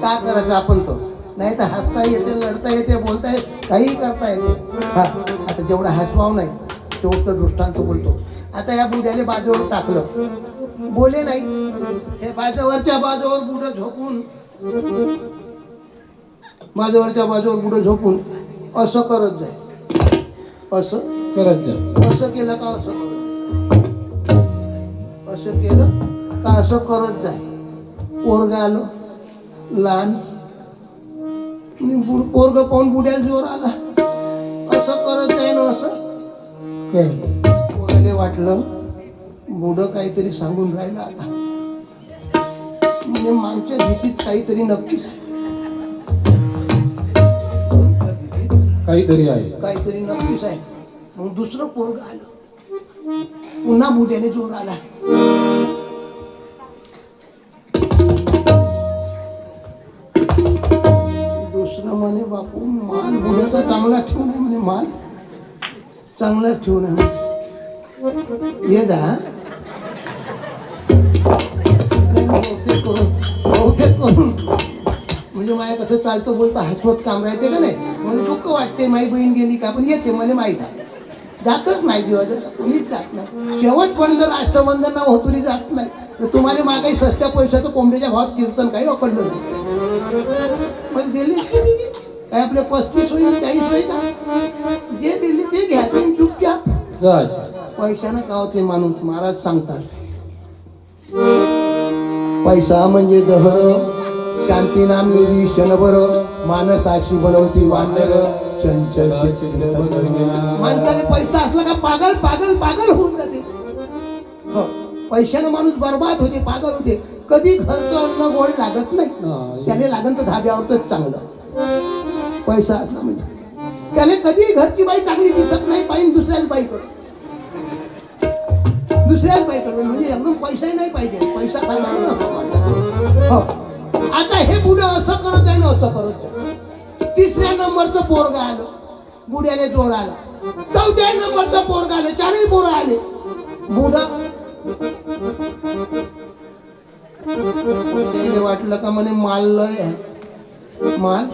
का करायचं आपण तो, नाही तर हसता येते, लढता येते, बोलता येते, काही करता येते. हा आता जेवढा हसवाव नाही तेवढं दृष्टांत बोलतो. आता या बुड्याने बाजूवर टाकलं, बोले नाही. हे बाजूवरच्या बाजूवर बुडं झोपून, बाजूवरच्या बाजूवर बुडं झोपून असं करत जाय. असं करत जा. असं केलं का असं करत जाय. असं केलं का असं करत जाय. पोरगा आलं लहान, पोरग पाहून बुड्याला जोर आला. असं करत जाय ना. असं कर. पोराले वाटलं बुडं काहीतरी सांगून राहिलं आता, म्हणजे मागच्या भीतीत काहीतरी नक्कीच आहे. मागच्या भीतीत काहीतरी आहे. काहीतरी नक्कीच आहे. मग दुसरं पोरग आलं, पुन्हा बुड्याने जोर आला. दुसरं म्हणे बापू माल बुड्याचा चांगला ठेवू नये म्हणे, माल चांगला ठेवू नये. ये जा बहुतेक करून म्हणजे माझ्या कसं चालतं बोलतं हसवत काम राहते का नाही. मला दुःख वाटते माझी बहीण गेली का, पण येते मला माहीत आहे. जातच नाही दिवसाला, कोणीच जात नाही. शेवटपर्यंत राष्ट्रबंधन होतुरी जात नाही. तर तुम्हाला मला काही सस्त्या पैशाचं कोंबड्याच्या भावात कीर्तन काही अकडलं नाही. मला दिल्लीच की दिली काय आपल्या 35 होईल 40 होईल का, जे दिली ते घ्या तुम्ही चुपचाप. जा. पैशानं का होते माणूस. महाराज सांगतात पैसा म्हणजे दहर, शांती नाम निधी क्षणभर, मानसाशी बनवती वानर चंचल चित्त. माणसाने पैसा असला का पागल पागल पागल होऊन जाते. पैशानं माणूस बर्बाद होते, पागल होते. कधी घरचं अन्न गोड लागत नाही. त्याने लागन तर धाब्यावरच चांगलं. पैसा असला म्हणजे त्याने कधी घरची बाई चांगली दिसत नाही, पाहिजे दुसऱ्याच बाईकडे, दुसऱ्याच बाईकडे. म्हणजे एकदम पैसाही नाही पाहिजे, पैसा खायला नको. आता हे बुडं असं करत आहे ना, असं करत आहे. तिसऱ्या नंबरचं पोरगा आलं, बुड्याने जोर आला. चौथ्या नंबरचं पोरगा आलं, चारही पोरं आले. बुडं वाटलं का म्हणे माल लय आहे, माल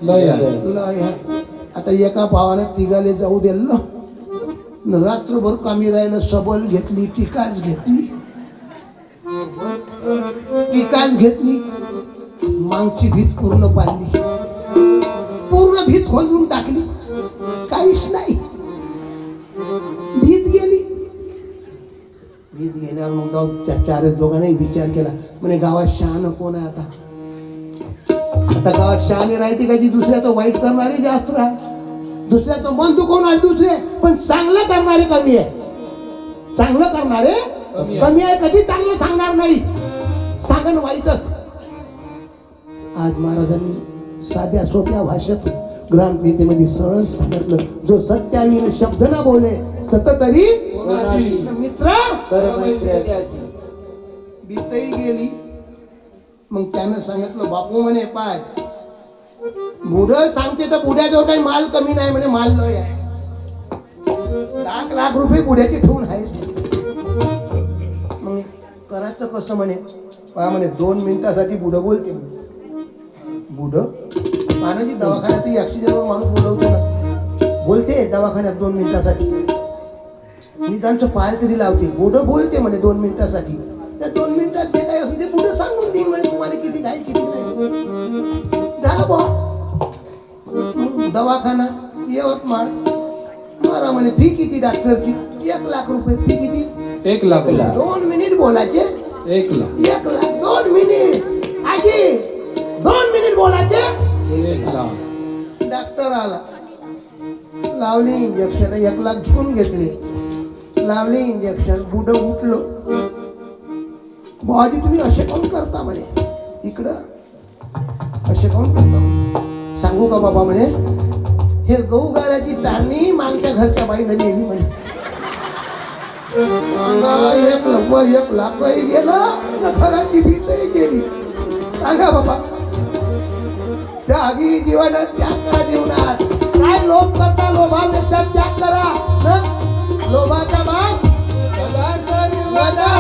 लय आहे. लय आहे. आता एका भावानं तिघाले जाऊ दिलं, रात्रभर कामी राहिलं. सबल घेतली, टिकाच घेतली, टिकाच घेतली. मागची भीत पूर्ण बांधली, पूर्ण भीत खोलून टाकली. काहीच नाही, भीत गेली. भीत गेल्यावर मग जाऊ त्या चार दोघांनाही विचार केला. म्हणे गावात शहाणं कोण आहे आता. आता गावात शहाणे राहते का जी दुसऱ्याचं वाईट करणारे जास्त राह, दुसऱ्याचं मन दुखवणारे दुसरे, पण चांगलं करणारे कमी आहे. चांगलं करणारे कमी आहे. कधी चांगलं सांगणार नाही, सांगण वाईटच. आज महाराजांनी साध्या सोप्या भाषेत ग्रामगीतेमध्ये सरळ सांगितलं, जो सत्याविन शब्द न बोले सततरी मित्र बीतही गेली. मग त्यानं सांगितलं बापू म्हणे पाय बुडं सांगते तर बुड्याजवळ काही माल कमी नाही म्हणे, माल लय आहे. 10 लाख रुपये बुड्याची ठेवून आहे. मग करायचं कसं म्हणे, पहा म्हणे 2 मिनिटासाठी बुडं बोलते. बुडं मानाची दवाखान्यात ॲक्सिडेंटवर माणूस बोलवतो ना, बोलते दवाखान्यात 2 मिनिटासाठी. मी त्यांचं पाय तरी लावते. बुडं बोलते म्हणे 2 मिनिटासाठी. त्या 2 मिनिटात जे काही असेल ते बुडं सांगून देईन म्हणे, तुम्हाला किती घाई किती नाही. झालं बा. दवाखाना यवतमाळ. मारा म्हणे फी किती डॉक्टरची, 1 लाख रुपये फी. किती? 1 लाख. 2 मिनिट बोलायचे 1 लाख. 1 लाख 2 मिनिट. आजी 2 मिनिट बोलायचे 1 लाख. डॉक्टर आला, लावली इंजेक्शन. 1 लाख घेऊन घेतले, लावली इंजेक्शन. बुडं उठलं. बाजी तुम्ही असे काऊन करता म्हणे, इकडं असे काऊन करता. सांगू का बाबा म्हणे, हे गहू गाराची चारणी मागच्या घरच्या बाईनं नेली म्हणे. एक नव्वद 1,00,000 गेला ना घराची भीतही गेली. सांगा बाबा त्यागी जीवनात त्याग करा. जीवनात काय लोभ करता लोभापेक्षा त्याग करा ना. लोभाचा बाप सदा सर्वदा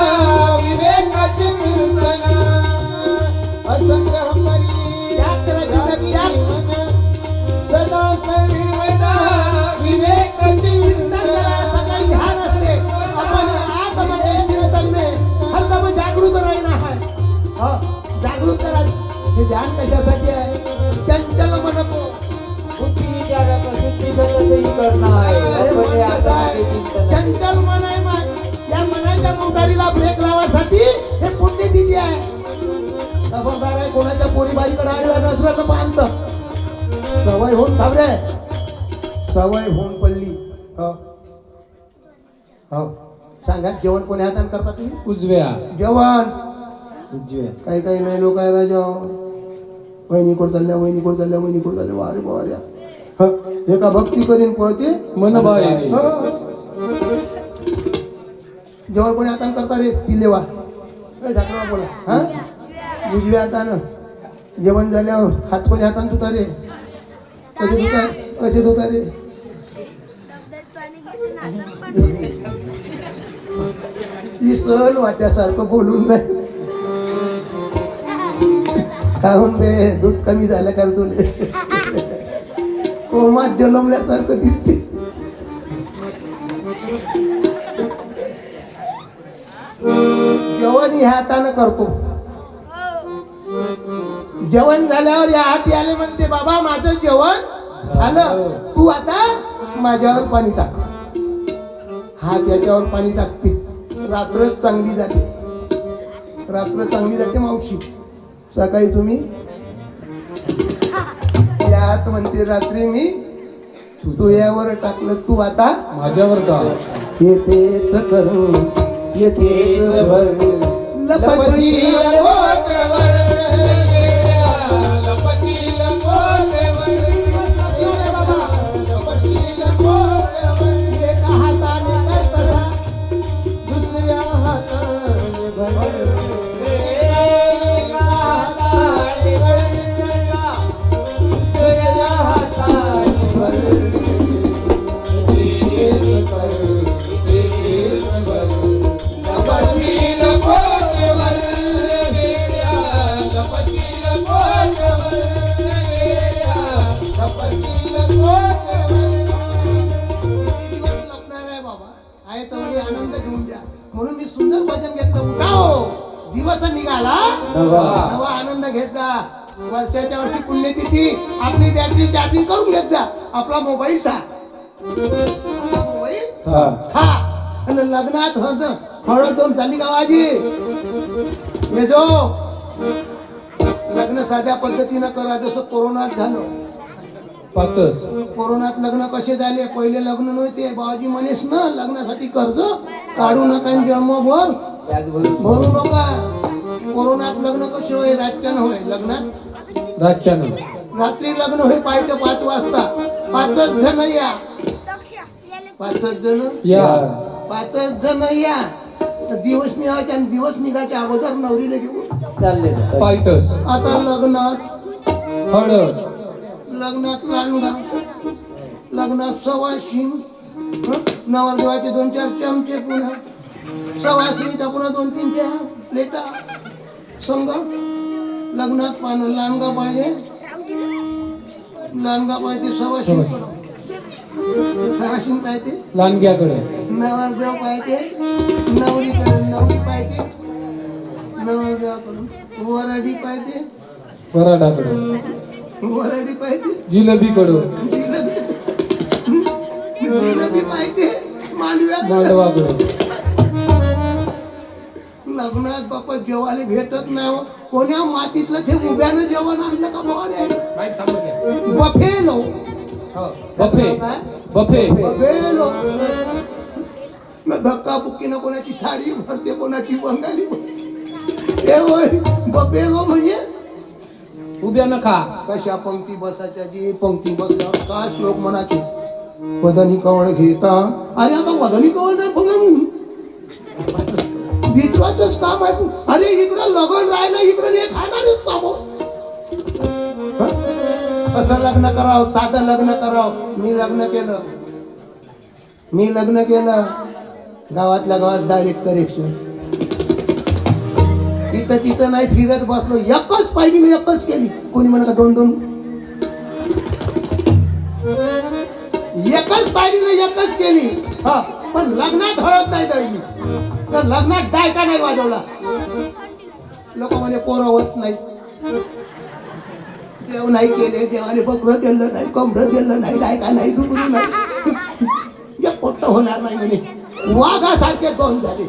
विवेकाचे कीर्तन असंग्रह परी त्याग करा. जीवन सदा सर्वदा विवेकाचे कीर्तन सकाळी ध्यान असते. आपण आतमध्ये कीर्तन में हरदम जागृत रहना है. हाँ, जागृत करा. हे ध्यान कशासाठी आहे? चंचल मन को बुद्धी विचारक शुद्धी सततही करना है. म्हणजे आता माझे चिंतन आहे. चंचल मन आहे. या मनाच्या मोटारीला ब्रेक लावासाठी हे पुण्यतिथी आहे. खबरदार आहे कोणाच्या पोरीबारीकडे आडव्या नजरेनं बांधतं. सवय होऊन थांबरे. सवय होऊन पडली. हो हो सांगा जेवण कोणी हाताने करता तुम्ही? उजव्या. जेवण उजव्या. काही काही नाही लोक आहे राजा वहिनी कोण चालल्या वहिनी कोण चालल्या वहिनी कोण चालल्या वारे बाऱ्या. हं, एका भक्ती करीन पळते. मन बाहेर. जेवण कोणी हाताने करता रे पिलेवा झाकणा बोला. हा उजव्या हातानं जेवण झाल्यावर हात कोणी हाताने धुता रे? कसे धुता रे? ही सहल वाट्यासारखं बोलून नाही. काहून बे दूध कमी झालं का तुले? कोमात जलमल्यासारखं दिसते. जेवण ह्या हातानं करतो. जेवण झाल्यावर या हाती आले म्हणते बाबा माझं जेवण झालं तू आता माझ्यावर पाणी टाक. हात याच्यावर पाणी टाकते. रात्र चांगली जाते. रात्र चांगली जाते मावशी. सकाळी तुम्ही या हात म्हणते रात्री मी तुझ्यावर टाकलं तू आता माझ्यावर का? येतेच करून येतेच भरून लपची लपोटवर लपची लपोटवर लपची लपोटवर एका हाताने कर तसा दुसऱ्या हाताने भर एका हाताने भर दुसऱ्या हाताने भर आनंद घेऊन द्या म्हणून मी सुंदर भजन घेतलं. उठाओ दिवस निघाला नवा आनंद घेत जा. वर्षाच्या वर्षी पुण्यतिथी आपली बॅटरी चार्जिंग करून घेत जा. आपला मोबाईल था मोबाईल था आणि लग्नात हळद दोन झाली गावाजी हे जो लग्न साध्या पद्धतीनं करा. जसं कोरोनात झालं. पाचच. कोरोनात लग्न कसे झाले? पहिले लग्न नव्हते. बाबाजी म्हणेस ना लग्नासाठी कर्ज काढू नका आणि जन्मभर भरू नका. कोरोनात लग्न कसे होय? रातच्यानं होय. लग्नात रातच्यानं रात्री लग्न होय. पाहिजे 5 वाजता. 5च जण या. 5च जण या. 5च जण या. दिवस निघायचे आणि दिवस निघायच्या अगोदर नवरीला घेऊन चालले पायटस. आता लग्नात हळद. लग्नात लांडगा. लग्नात सवाशीण. नवरदेवाचे 2-4 चमचे. पुन्हा सवाशीणीचा पुन्हा 2-3 च्या प्लेटा संग. लग्नात पानं लांडगा पाहिजे. लांडगा पाहिजे. सवाशीण सवाशीण पाहिजे. लांडग्याकडे. नवरदेव पाहिजे. नवरीकडे नवरी पाहिजे. नवरदेवाकडून वराडी पाहिजे. वराडाकडे. वराडी पाहिजे. जिलेबीकडं. जिलेबी पाहिजे. मांडवाकडे. लग्नात बापा जेवायला भेटत नाही. कोण्या मातीतलं ते उभ्यानं जेवण आणलं का बाबा? बफेलो. बफे. बफे. बफेलो. धक्का बुक्कीनं कोणाची साडी भरते कोणाची बंगाली भरते. होय बफेलो म्हणजे उभ्यानं खा. कशा पंक्ती बसायच्या जी पंक्ती बसल्या का श्लोक म्हणाचे वदनी कवळ घेता. अरे आता वदनी कवळ नाही बघ विश्वाचंच काम आहे. अरे इकडं लग्न राहिलं, इकडं हे खाणारच काम. कसं लग्न करावं? साधं लग्न करावं. मी लग्न केलं गावातल्या गावात डायरेक्ट करेक्शन. इथं तिथं नाही फिरत बसलो. एकच पाहिजे, एकच केली. कोणी म्हणा का दोन दोन? एकच पाहिजे, एकच केली. हा, पण लग्नात हळद नाही दळली, तर लग्नात डायका नाही वाजवला. लोक म्हणे पोरं होत नाही, देव नाही केले, देवाने बकरं दिलं नाही, कोंबडं दिलं नाही, डायका नाही, डुबरू नाही, जे पोट्ट होणार नाही म्हणे. वाघासारखे दोन झाले.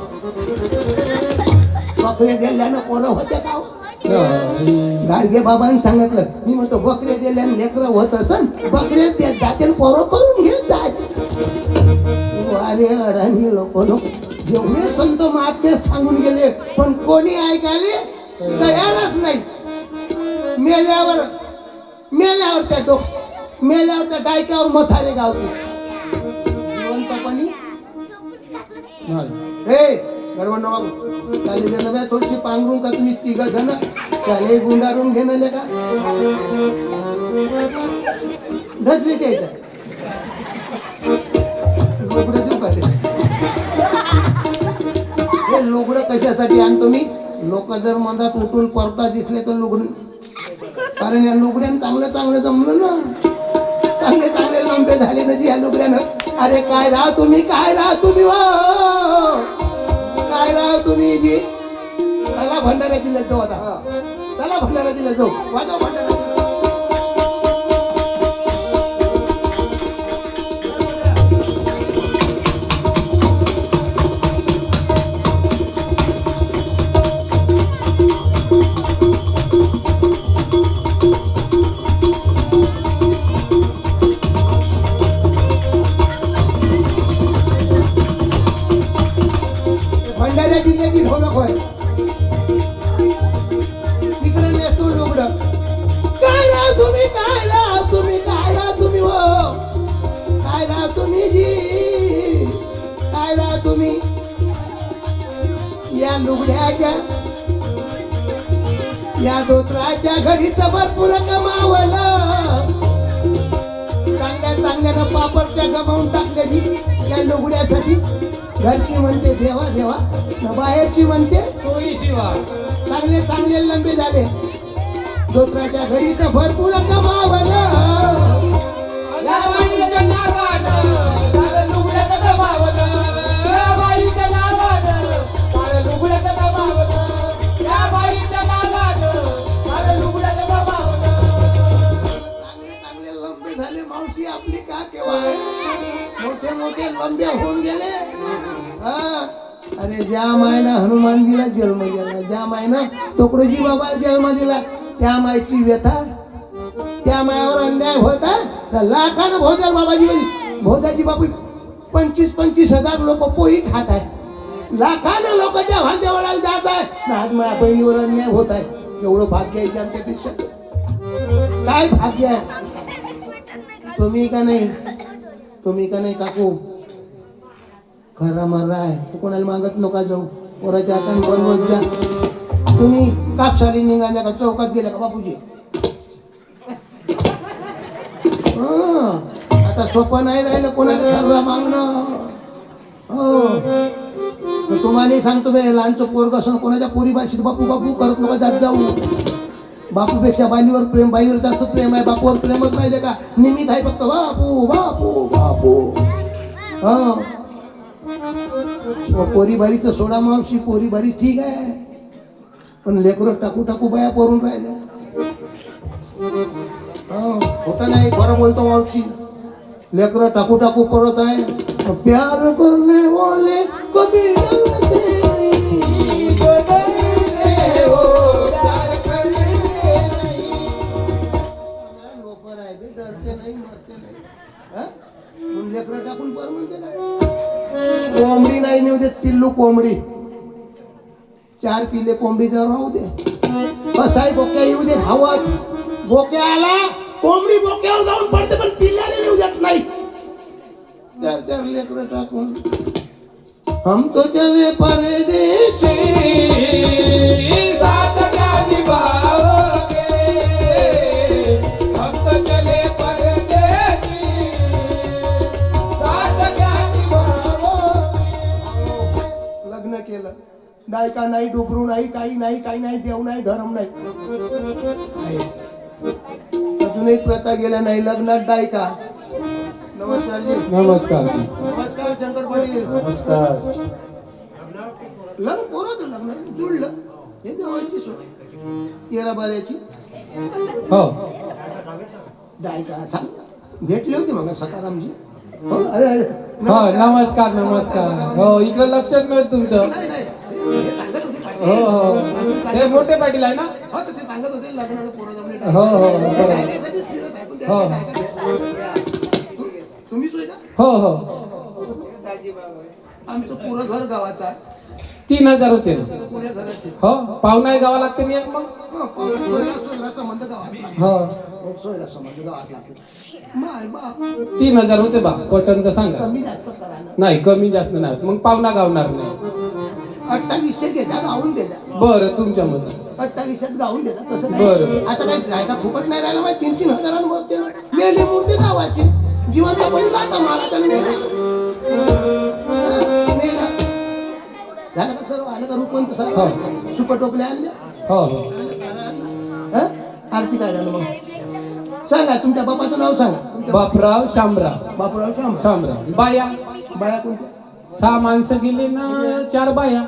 बकरे दिल्यानं पोरं होते का? गाडगे बाबांनी सांगितलं. मी म्हणतो बकरे दिल्यानं लेकरं होत असन, बकरे देत जाते, पोरं करून घेत जायचे. अरे अडाणी लोक जेवढे संत महात्मे सांगून गेले, पण कोणी ऐकायले तयारच नाही. मेल्यावर त्या डायक्यावर मथारे गावते. जिवंतपणी हे गडवण बाबू त्याला देणं बा थोडीशी पांघरून का तुम्ही तिघ जण त्याला गुंडारून घेणं का घसरी द्यायचा. लोकडं देऊ का ते लोकडं कशासाठी आणतो मी? लोक जर मधात उठून परता दिसले तर लुगडं, कारण या लुगड्यानं चांगलं जमलं ना, चांगले लंबे झाले ना जी या लुगड्यानं. अरे काय राह तुम्ही जी. चला भंडारा जिल्ह्यात जाऊ आता. चला भंडारा जिल्ह्यात जाऊ. वाजव भंडारा. भंडारा जिल्ह्याची ढोलक होय. तिकडे नेतो लुगडं. काय राव तुम्ही हो, काय राव तुम्ही जी, काय राव तुम्ही या लुगड्याच्या या धोत्राच्या घडीत भरपूर कमावलं. चांगल्यानं पापडच्या गमावून टाकल्याची या लुगड्यासाठी. घरची म्हणते देवा देवा, बाहेरची म्हणते चोळी शिवा. चांगले लंबे झाले. धोत्राच्या घडीत भरपूर कमावलं. चांगले लंबे झाले. मावशी आपली का केव्हा मोठे लंबे होऊन गेले. हा, अरे ज्या मायनं हनुमानजीला जन्म दिला, ज्या मायनं तुकडोजी बाबा जन्म दिला, त्या मायची व्यथा, त्या मायावर अन्याय होता. लाखानं भोजन भोजाजी बापू 25,000 लोक पोळी खात आहे. लाखानं लोक त्या भांडेवळाला जात आहे. आज माझ्या बहिणीवर अन्याय होत आहे. एवढं भाग्य आहे आमच्या देशात. काय भाग्य आहे. तुम्ही का नाही काकू खरा मर्रा आहे. तू कोणाला मागत नका जाऊ. पोराच्या हाताने बनवत जा. तुम्ही कापसारी निघाल्या का चौकात गेल्या का बापूजी? आता सोपं नाही राहिलं कोणाला खर्रा मागणं. हो, तुम्हाला सांगतो बे, लहानचं पोरग असं कोणाच्या पोरी भाषेत बापू बापू करत नका जात जाऊ. बापूपेक्षा बालीवर प्रेम, बाईवर जास्त प्रेम आहे. बापूवर प्रेमच नाही का निमित आहे फक्त बापू बापू बापू. हो, पोरी बारीचं सोडा मावशी, पोरी बारी ठीक आहे, पण लेकरं टाकू बाया परून राहिल्या. खोटं नाही, खरं बोलतो मावशी. लेकरं टाकू परत आहे. प्यार करने वाले कभी डरते नहीं, लोकर आहे बे, डरते नाही मरते नाही. लेकरं टाकून पर म्हणते ना. कोंबडी नाही नेऊ देत पिल्लू. कोंबडी 4 पिल्ले कोंबडी जर राहू दे. कसाही बोक्या येऊ दे धावत. बोक्या आला, कोंबडी बोक्यावर जाऊन पडते, पण पिल्ल्याला नेऊ देत नाही. 4 लेकरं टाकून हम तो चले परदेसी साथ क्या निभाओगे हम तो चले परदेसी साथ क्या निभाओगे लग्न केलं डायका नाही डुबरू नाही काही नाही देव नाही धर्म नाही आहे. अजून एक प्रथा गेल्या नाही लग्नात डायका. नमस्कार जी. नमस्कार नमस्कार शंकर पाटील. नमस्कार. लग्न पोराचं लग्न जुळलं हे देवाची सोय येरा बाऱ्याची हो डायका सांग भेटली होती मग सकारामजी. हो अरे अरे हो नमस्कार हो इकडे लक्षात मिळत तुमचं. नाही नाही हे सांगत होते पाटील. हो हो हे मोठे पाटील आहे ना. हो तर ते सांगत होते लग्नाचं पोरं जमले हो हो डायका. हो डायकासाठीच फिरत आहे पण त्या हो. डायका भेटला. तुम्ही सोय का हो हो आमचं पुरं घर गावाचं आहे 3000 होते ना. पुऱ्या घरात हो पाहुणा आहे गावा लागते ना एक मग. सोयला संबंध गावात लागतो. हो सोयला संबंध गावात लागतो माय बाप 3000 होते बा पटन तर सांगा. कमी जास्त करा ना. नाही कमी जास्त नाही मग पाहुणा गावणार नाही. 2800 देता गाऊन देता बरं तुमच्या मध्ये 2800 गाऊन देता तसं बरं. नाही. आता काही ड्रायका फुकट नाही राहिला माहिती 3-3 हजारांनी मग मेली मूर्ती गावाची जिवंत पडला आता महाराजांनी मेला झालं का सर्व आलं का रूपवंत सर्व हो. सुपर टोपल्या आणल्या. हो हो हं? आरती काय झालं मग सांगा तुमच्या बापाचं नाव सांगा. तुमच्या बापराव शामराव बापराव श्याम शामराव बाया बाया कोणत्या 6 माणसं गेली ना 4 बाया.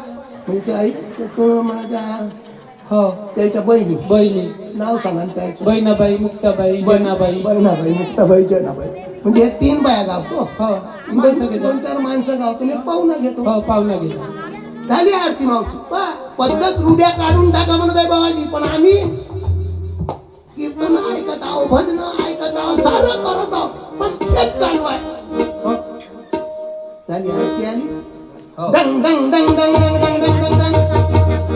म्हणजे ते आई ते तो मला त्या हो त्याच्या बहिणी बहिणी नाव सांगा ना त्याचं. बहिणाबाई मुक्ताबाई जनाबाई. बहिणाबाई मुक्ताबाई जनाबाई म्हणजे हे 3 बाया गावतो. हो माणसं घेतो. 2-4 माणसं गावतो एक पाहुणा घेतो. हो पाहुणा घेतो. झाली आरती मावशी पद्धत रुड्या काढून टाका म्हणत आहे बाबाजी पण आम्ही कीर्तन ऐकत आहो भजन ऐकत आहो सारं करत आहो पण तेच चालू आहे. हं? झाली आरती आली हो. डंग डंग डंग डंग डंग डंग डंग डंग डंग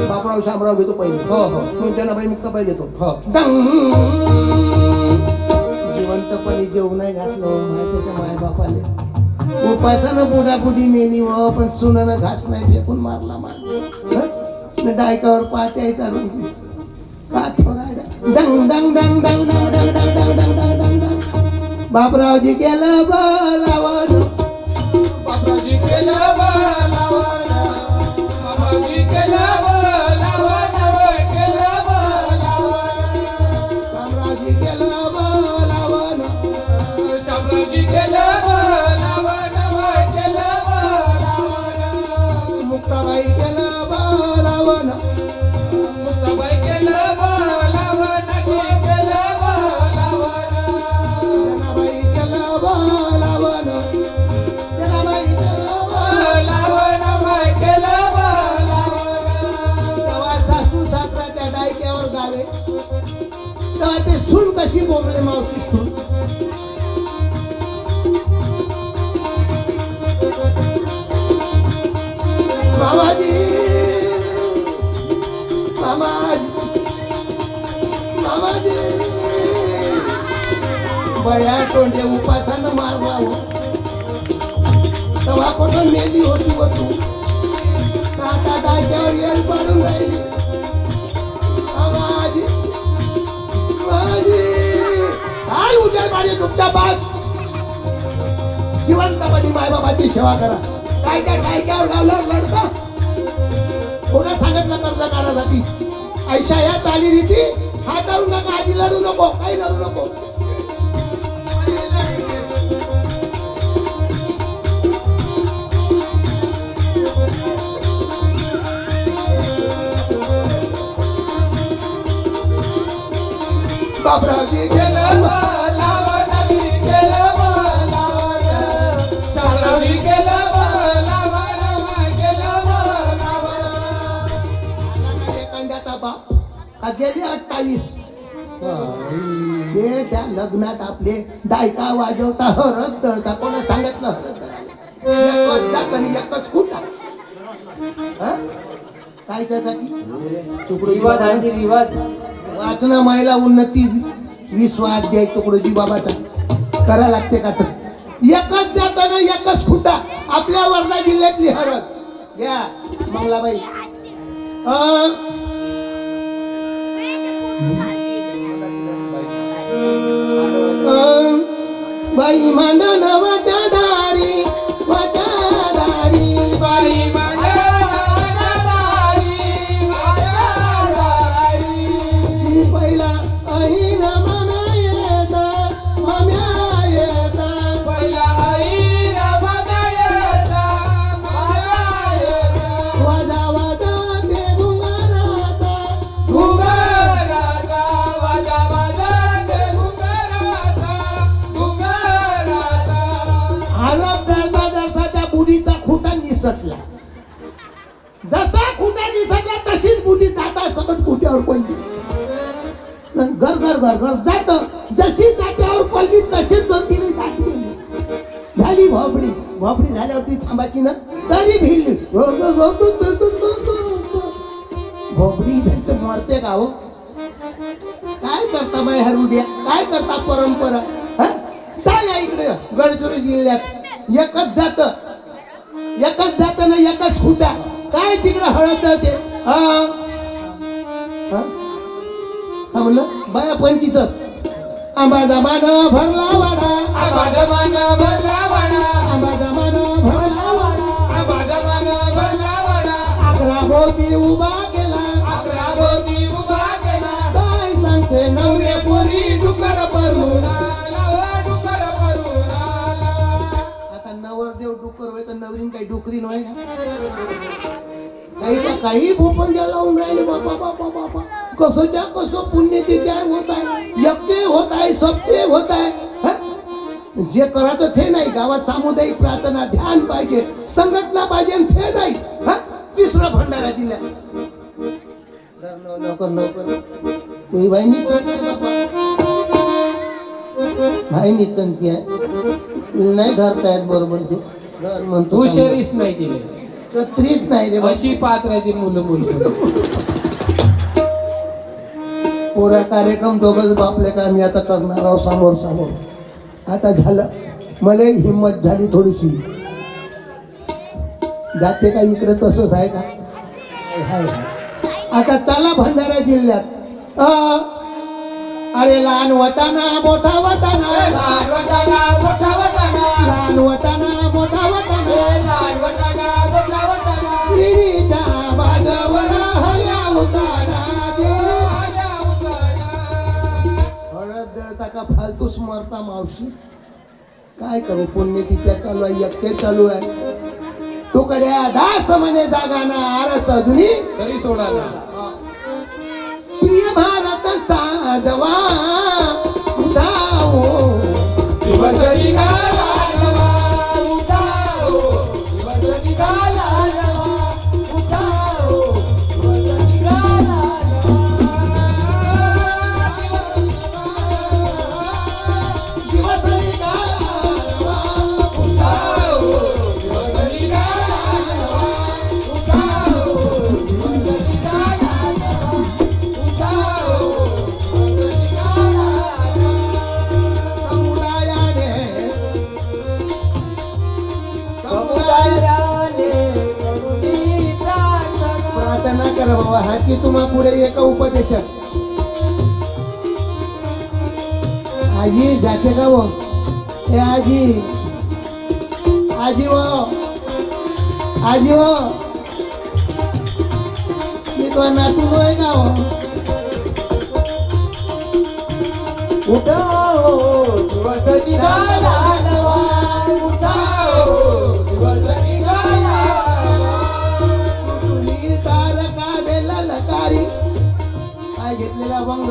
बापराव शामराव घेतो पहिले. हो हो मग जनाबाई मुक्ताबाई घेतो. हो डंग जिवंतपणी जेवू नाही घातलं माझ्या मायबापाले उपासानं बुडाबुडी मेली व पण सुनानं घास नाही फेकून मारला मान डायकावर पाहत यायचा का थोरायला डंग डंग डंग डंग डंग डंग डंग डंग डंग डंग डंग डंग बापरावजी केलं बोलावं बाबाजी केलं बोलावं बाबाजी केलं बोलावं केलं बोलावं शामरावजी केलं बोलावं शामरावजी केलं बोलावं केलं बोलावं मुक्ताबाई केलं बोलावं मुक्ताबाई केलं बोलावं केलं बोलावं जनाबाई केलं बोलावं जनाबाई केलं बोलावं केलं बोलावं तेव्हा सासू सासरा त्या डायक्यावर गावे तेव्हा ते सून कशी बोंबले मावशी सून मामाजी मामाजी मामाजी बया तोंडे उपासानं मारला हो तेव्हा कुठं मेली होती व तू आता डायक्यावर येल पडून राहिली मामाजी मामाजी काय उजेड पाडी तुमच्या बास जिवंतपणी मायबाबाची सेवा करा. काय त्या डायक्यावर गावल्यावर लढता कोणा सांगितलं कर्ज काढासाठी ऐशा या चालीरीती हाताळून नका आधी लढू नको काही लढू नको. बापरावजी केलं बोलावं केलं बोलावं शामरावजी केलं बोलावं केलं बोलावं एखाद्याचा बाप का गेली 28 हा. हे त्या लग्नात आपले डायका वाजवता हरत दळता कोणा सांगितलं हरत दळायला एकच जात आणि एकच खुटा कायच्यासाठी तुकडोजी रिवाज बाबा आहे रिवाज. वाचना महिला उन्नती 20वा अध्याय तुकडोजी बाबाचा करा लागते का तर एकच जाताना एकच खुटा आपल्या वर्धा जिल्ह्यातली हरत या मंगलाबाई बाई मांडण वाट्या दारी बाई मंडळारी पहिला अहिन माम्या येता पहिला आई रमण्या येता माया येता वाजा वाजा ते घुंगाराचा घुंगराचा वाजा वाजा ते घुंगराचा हालत जळता जळता त्या बुडीचा खुटा निसटला जसा खुटा निसटला तशीच बुडी जाता सकट खुट्यावर पडली घर घर घर घर जात जशी जात्यावर पडली तशीच 2-3 जात गेली झाली भोबडी भोबडी झाल्यावरती थांबायची ना तरी भिडली भोबडी जायचं मरते का हो काय करता बाई हरुड्या काय करता परंपरा हा या इकडे गडचिरोली जिल्ह्यात एकच जात ना एकच खुटा काय तिकडे हळद जाते हा म्हणलं बाया पंचीच आंबा जमान भरला वाडा आबा जमान भरला वाडा आंबा जमान भरला वाडा आबा जमान भरला वाडा 11 भोवती उभा केला 11 भोवती उभा केला काय सांगते नवरे पोरी डुकर परून डुकर परून आला आता नवरदेव डुकर होय तर नवरीन काही डुकरी नव्हे का काही भूपंजा लावून राहिले बाबा बाबा बाबा कसोच्या कसो पुण्यते काय होत आहे यज्ञ होत आहे सत्य होत आहे जे करायचं ते नाही गावात सामुदायिक प्रार्थना ध्यान पाहिजे संघटना पाहिजे ते नाही तिसरा भंडारा दिला लवकर लवकर तुझी बहिणी बहिणी चंती आहे नाही धरतायत बरोबर ते धर म्हणतो हुशारीच नाही तिने त्रीच नाही रे अशी पात्र आहे ती मुलं पुरा कार्यक्रम दोघच बापले का मी आता करणार आहोत समोर समोर आता झालं मला हिंमत झाली थोडीशी जाते का इकडे तसंच आहे का हाय. आता चला भंडारा जिल्ह्यात अरे लहान वटाणा मोठा वटाणा लहान वटाणा मोठा वटाणा लहान वटाणा मोठा वटाणा लहान वटाणा मोठा वटाणा विहिरीच्या बाजावर हल्या उताडा दे. आल्या उतारा हळद दळता का फालतूच मरता मावशी काय करू पुण्य तिथे चालू आहे यक्ते चालू आहे तुकड्या दास म्हणे जागाना आरस अजूनी तरी सोडा ना प्रिय भारत साजवा उठाओ दिवस निघाला नवा उठाओ दिवस निघाला नवा उठाओ दिवस निघाला दिवस निघाला उठाओ दिवस निघाला उठाओ दिवस निघाला उठाओ दिवस निघाला समुदायाने प्रार्थना करा बाबा हाची तुम्हा पुढे एका उपदेशात आजी जाते का वो ए आजी आजी वो आजी वो मी तो नातू आहे का हो उठाओ दिवस निघाला नवा उठाओ दिवस निघाला तुम्ही तारका देला लकारी काय घेतलेला भंग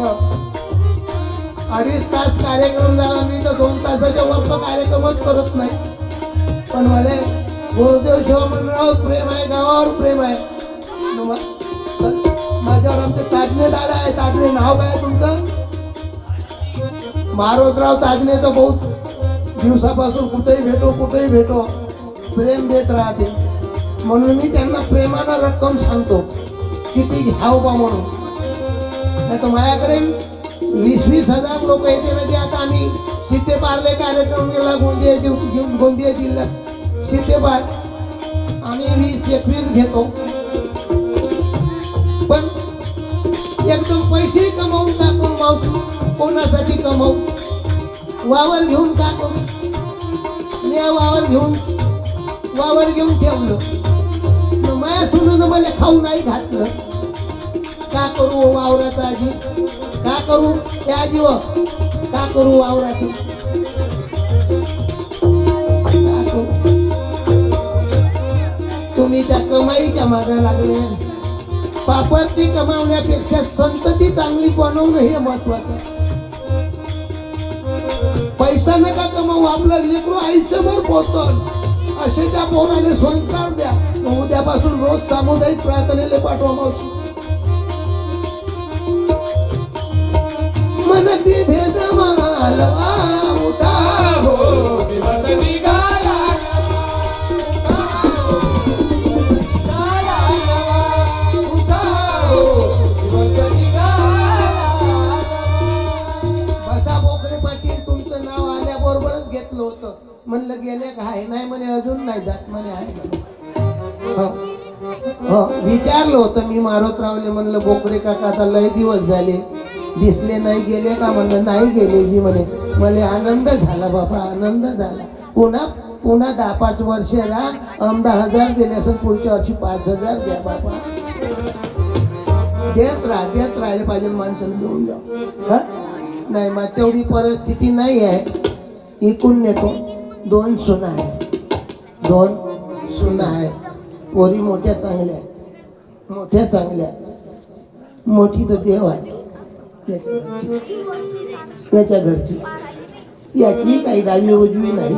2.5 तास कार्यक्रम झाला मी तर 2 तासाच्या वरचा कार्यक्रमच करत नाही पण मला गुरुदेव शिव मंडळावर प्रेम आहे गावावर प्रेम आहे माझ्यावर आमचे ताजने दादा आहे ताजने नाव काय आहे तुमचं मारोतराव ताजनेचं बहुत दिवसापासून कुठेही भेटो प्रेम देत राहते म्हणून मी त्यांना प्रेमानं रक्कम सांगतो किती घ्याव बा म्हणून नाही तर माझ्याकडे 20-20 हजार लोक येते ना ते आता आम्ही सीतेपारले कार्यक्रम केला गोंदिया जिल्ह्यात सीतेपार आम्ही 20-21 घेतो, पण एकदम पैसे कमावून टाकून मावशी कोणासाठी कमावू? वावर घेऊन का करू? मी वावर घेऊन ठेवलं, माया सुनून मला खाऊ नाही घातलं, का करू वावराचा आजी? का करू त्या आजी का करू वावराची? का करू? तुम्ही त्या कमाईच्या मागे लागले. पापरती कमावण्यापेक्षा संतती चांगली बनवणं हे महत्वाचं. पैसा नका कमावू, आपलं लेकरू आयुष्यभर पोचल असे त्या पोराने संस्कार द्या. उद्यापासून रोज सामुदायिक प्रार्थनेला पाठवा मावशी. मनती भेद मालवा उठा हो दिवस निघाला बसा बोकरे पाटील, तुमचं नाव आल्याबरोबरच घेतलं होतं. म्हणलं गेले का? आहे नाही म्हणे, अजून नाही जात म्हणे, आहे म्हणे. हो विचारलं होतं मी मारोतरावले, म्हणलं बोकरे काका आता लय दिवस झाले दिसले नाही, गेले का? म्हणलं नाही गेले जी म्हणे. मला आनंद झाला बाबा, आनंद झाला. पुन्हा 10-5 वर्ष राहा, 10,000 दिले असेल, पुढच्या वर्षी 5,000 द्या बाबा. देत राहिले पाहिजे माणसाने, देऊन द्या. नाही मग तेवढी परिस्थिती नाही आहे. इकून नेतो. 2 सुना आहे. पोरी मोठ्या चांगल्या, मोठी तर देव आहे त्याच्या घरची. याची काही डावी उजवी नाही,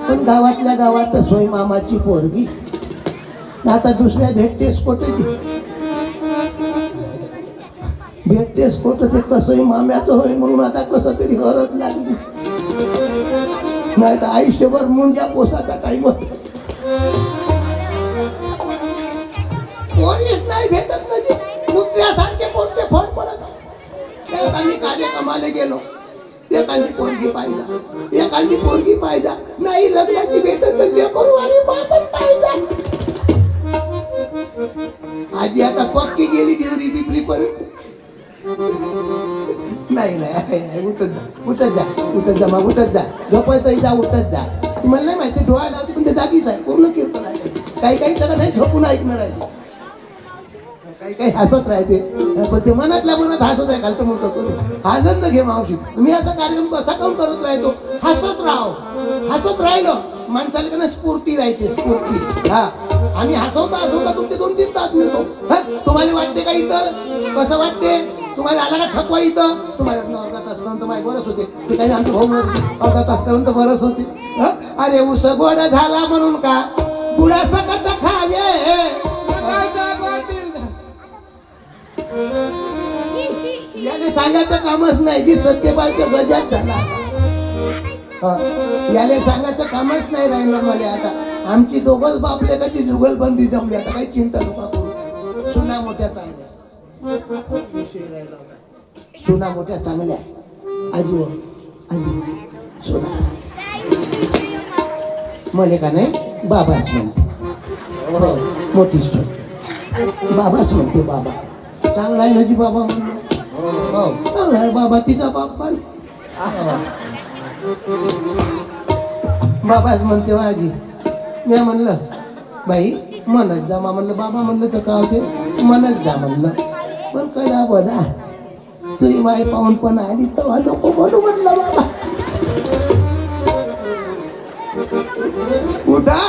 पण गावातल्या गावात सोय मामाची पोरगी. आता दुसऱ्या भेटतेस कुठे? भेटतेस कुठं? ते कसंही माम्याचं होय म्हणून आता कसं तरी हरत लागली. नाही तर आयुष्यभर मुंजा पोसाचा टाईम होता. पोरीच नाही भेटत म्हणजे मुद्र्यासारखे पोटते फळ पडत. आम्ही कार्यक्रमाला गेलो, एखादी पोरगी पाहिजे, नाही लग्नाची भेटत तर लेकरू आणि बापच पाहिजे. आजी आता पक्की गेली डिवरी बिपरी परत. नाही उठत जा झोपायचं जा, उठत जा. तुम्हाला नाही माहिती, डोळा लावते पण ते जागीच आहे, पूर्ण कीर्तन आहे. काही जगा नाही झोपून ऐकणार आहे, काही हसत राहते, पण ते मनातल्या मनात हसत आहे. घालतं म्हणतो करू आनंद घे मावशी. मी आता कार्यक्रम कसा काम करत राहतो, हसत राहिलो माणसाला का स्फूर्ती राहते, स्फूर्ती. हा आम्ही हसवता तुमचे 2-3 तास मिळतो. तुम्हाला वाटते का इथं कसं वाटते? तुम्हाला आला का थकवा इथं? तुम्हाला अर्धा तास पर्यंत माय बरंच होते, ते काही आमचे भाऊ अर्धा तास पर्यंत बरंच होते. अरे उस गोड झाला म्हणून का गुळाचा कट्टा खावे? याने सांगायचं कामच नाही, जी सत्यपालच्या गजात झाला. याने सांगायचं कामच नाही राहिलं मला. आता आमची दोघंच बापले का ती जुगलबंदी जमली. आता काही चिंता नका करू. सुना मोठ्या चांगल्या, सुना मोठ्या चांगल्या. आजी सुना मले का नाही बाबाच म्हणते, मोठी सून बाबाच म्हणते. बाबा चांगला आहे ना जी बाबा म्हणून. चांगला आहे बाबा, तिचा बाप बाबाच म्हणते. आजी मी म्हणलं बाई म्हणत जा. म्हणलं बाबा म्हणलं तर का होते, म्हणत जा म्हणलं. पण करा बघा तुझी माई पाहून पण आली तेव्हा नको म्हणू म्हणलं. बाबा उठा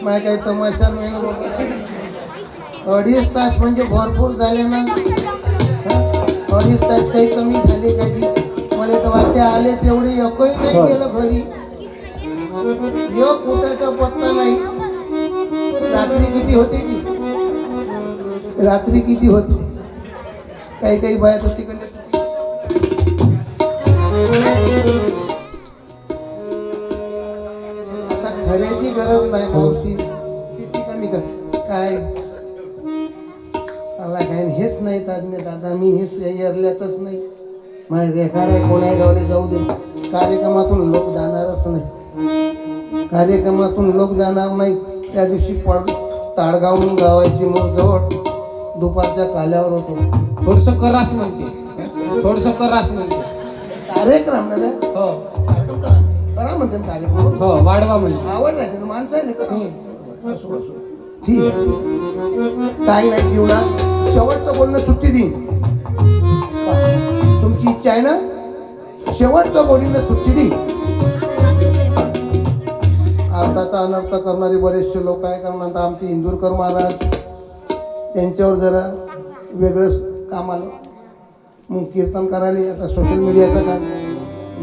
माय काही तमाशा नाही ना बाबा. 2.5 तास म्हणजे भरपूर झाले ना. 2.5 तास काही कमी झाले का जी? मला तर वाटते आले तेवढे एकही नाही गेलं घरी. एक कुठाचा पत्ता नाही. रात्री किती होते ती? रात्री किती होते? काही काही बाया तर तिकडे आता खऱ्याची गरज नाही मावशी. किती कमी कर काय मला काय हेच नाही ताजमे दादा. मी हेच एरल्यातच नाही. माझ्या रेखाड आहे कोणाही गावले जाऊ दे. कार्यक्रमातून लोक जाणारच नाही. कार्यक्रमातून लोक जाणार नाही. त्या दिवशी ताडगावून गावाची मग जवळ दुपारच्या काल्यावर होतो. थोडस करास म्हणते, थोडस करास म्हणते. कार्यक्रम ना रे? हो कार्यक्रम करा म्हणते ना कार्यक्रम. हो वाढवा म्हणजे आवड नाही त्याला माणसं आहे ना करा. असो असो ठीक आहे. काही नाही जीवनात शेवटचं बोलणं सुट्टी देईन. तुमची इच्छा आहे ना? शेवटचं बोलीनं सुट्टी देईन. अर्थाचा अनर्थ करणारे बरेचसे लोक काय करणार. आता आमचे इंदूरकर महाराज त्यांच्यावर जरा वेगळंच काम आलं. मग कीर्तन करायला आता सोशल मीडियाचं काय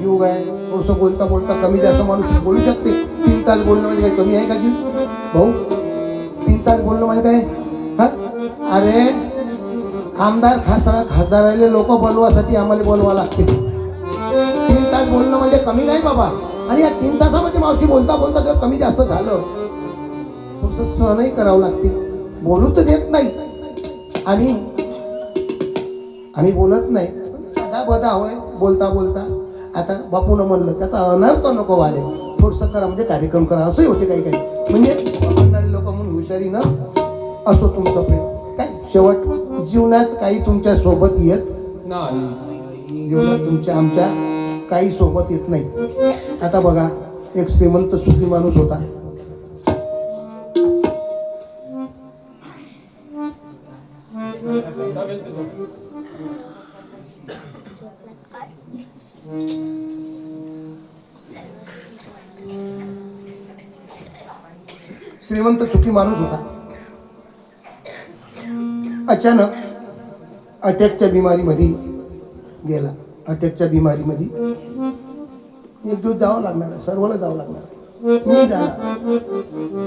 युग आहे. थोडंसं बोलता बोलता कमी जास्त माणूस बोलू शकते. 3 तास बोलणं म्हणजे काही कमी आहे का जीव भाऊ? 3 तास बोलणं म्हणजे काय? हा अरे आमदार खासदाराले लोक बोलवासाठी आम्हाला बोलवा लागते. 3 तास बोलणं म्हणजे कमी नाही बाबा. आणि या 3 तासामध्ये मावशी बोलता बोलता जर कमी जास्त झालं थोडंसं सहनही करावं लागते. बोलू तर देत नाही आणि आम्ही बोलत नाही. अदा बदा होय बोलता बोलता. आता बापूनं म्हणलं त्याचा अनर्थ नको व्हायला. थोडंसं करा म्हणजे कार्यक्रम करा असंही होते काही काही. म्हणजे म्हणणारे लोक म्हणून हुशारीनं असो तुमचं प्रेम. काय शेवट जीवनात काही तुमच्या सोबत येत नाही. जीवनात तुमच्या आमच्या काही सोबत येत नाही. आता बघा एक श्रीमंत सुखी माणूस होता. श्रीमंत सुखी माणूस होता. अचानक अटॅकच्या बिमारीमध्ये गेला. अटॅकच्या बिमारीमध्ये एक दिवस जावं लागणार. सर्वला जावं लागणार. मी जाणार,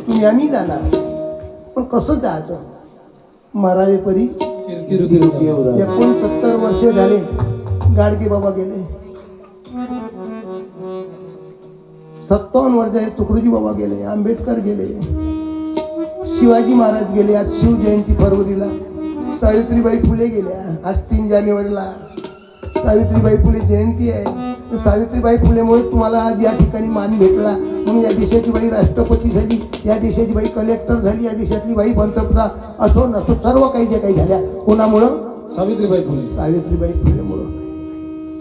तुम्ही आम्ही जाणार. पण कसं जायचं? मरावे परी 69 वर्ष झाले. गाडगे बाबा गेले. 57 वर्ष झाले. तुकडोजी बाबा गेले. आंबेडकर गेले. शिवाजी महाराज गेले. आज शिवजयंती फरवरीला. सावित्रीबाई फुले गेल्या. आज 3 जानेवारीला सावित्रीबाई फुले जयंती आहे. सावित्रीबाई फुलेमुळे तुम्हाला आज या ठिकाणी मान भेटला. म्हणून या देशाची बाई राष्ट्रपती झाली. या देशाची बाई कलेक्टर झाली. या देशातली बाई पंतप्रधान असो नसो सर्व काही जे काही झाल्या कोणामुळं? सावित्रीबाई फुले. सावित्रीबाई फुलेमुळं.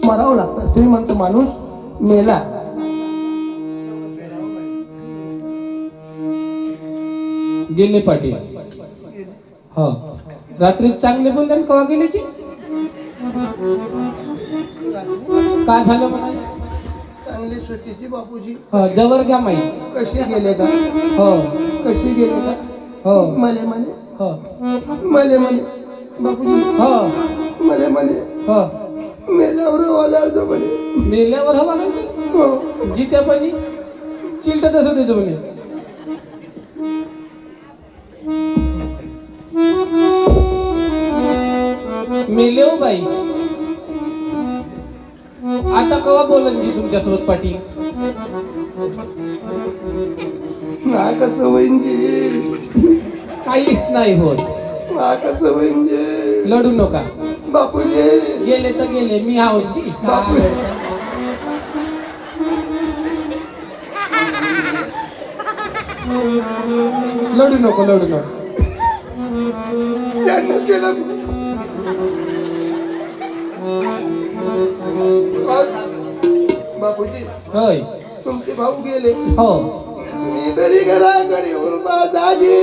मरावं लागतं. श्रीमंत माणूस मेला. गेले पाटील. हो रात्री चांगले बोलले कवा गेले की काय झालं म्हणा? चांगली सुट्टीची बापूजी. हो जवळ घ्या माई. कसे गेले का? हो कसे गेले का? हो मले म्हणे. हो मले म्हणे बापूजी. हो मले म्हणे हो मेल्यावर वाला जो म्हणे. मेल्यावर हवा का? हो जित्या पाणी चिलट तसं त्याचं म्हणे. मेले हो बाई. आता कवा बोलन मी तुमच्यासोबत पाटील? ना कसं वहिंजी. काहीच नाही होत. ना कसं वहिंजी. लढू नका बापूजी. गेले तर गेले. मी आहोत जी. बापू. लढू नको लढू नको. त्यांना केलं. बापूजी होय तुमचे भाऊ गेले. हो मी तरी घराकडे येऊन दाजी.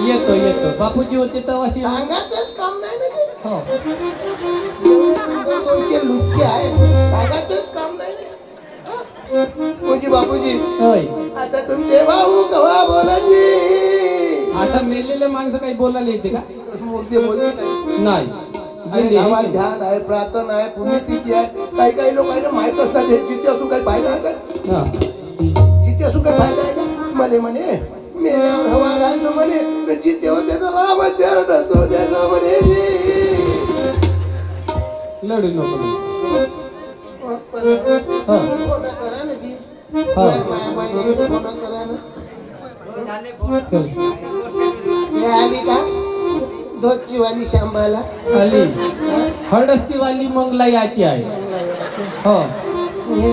येतो येतो. बापूजी होते तेव्हा सांगायचंच काम नाही ना ते. हो दोनचे लुच्चे आहे. सांगायचंच काम नाही ना. बापूजी होय. आता तुमचे भाऊ कवा बोला माणसं काही बोलायला येते का? मूर्ती बोलली काय नाही आणि गेले हे गावात केले. ध्यान आहे, प्रार्थना आहे, पुण्यतिथी आहे. काही लोकांना माहित असतात हे जिथे असून काही फायदा आहे का? हा. जिथे असून काही फायदा आहे का? मला म्हणे मेल्यावर हवा घालणं म्हणे तर जिथे होते तर बाबा चरण असू द्यायचं म्हणे लढू नको ना. कोणा करा ना जी हा. कोणा करा ना चल. हे आली का धोतची वाली शांबाला आली हडस्ती वाली मंगला याची आहे. हो हे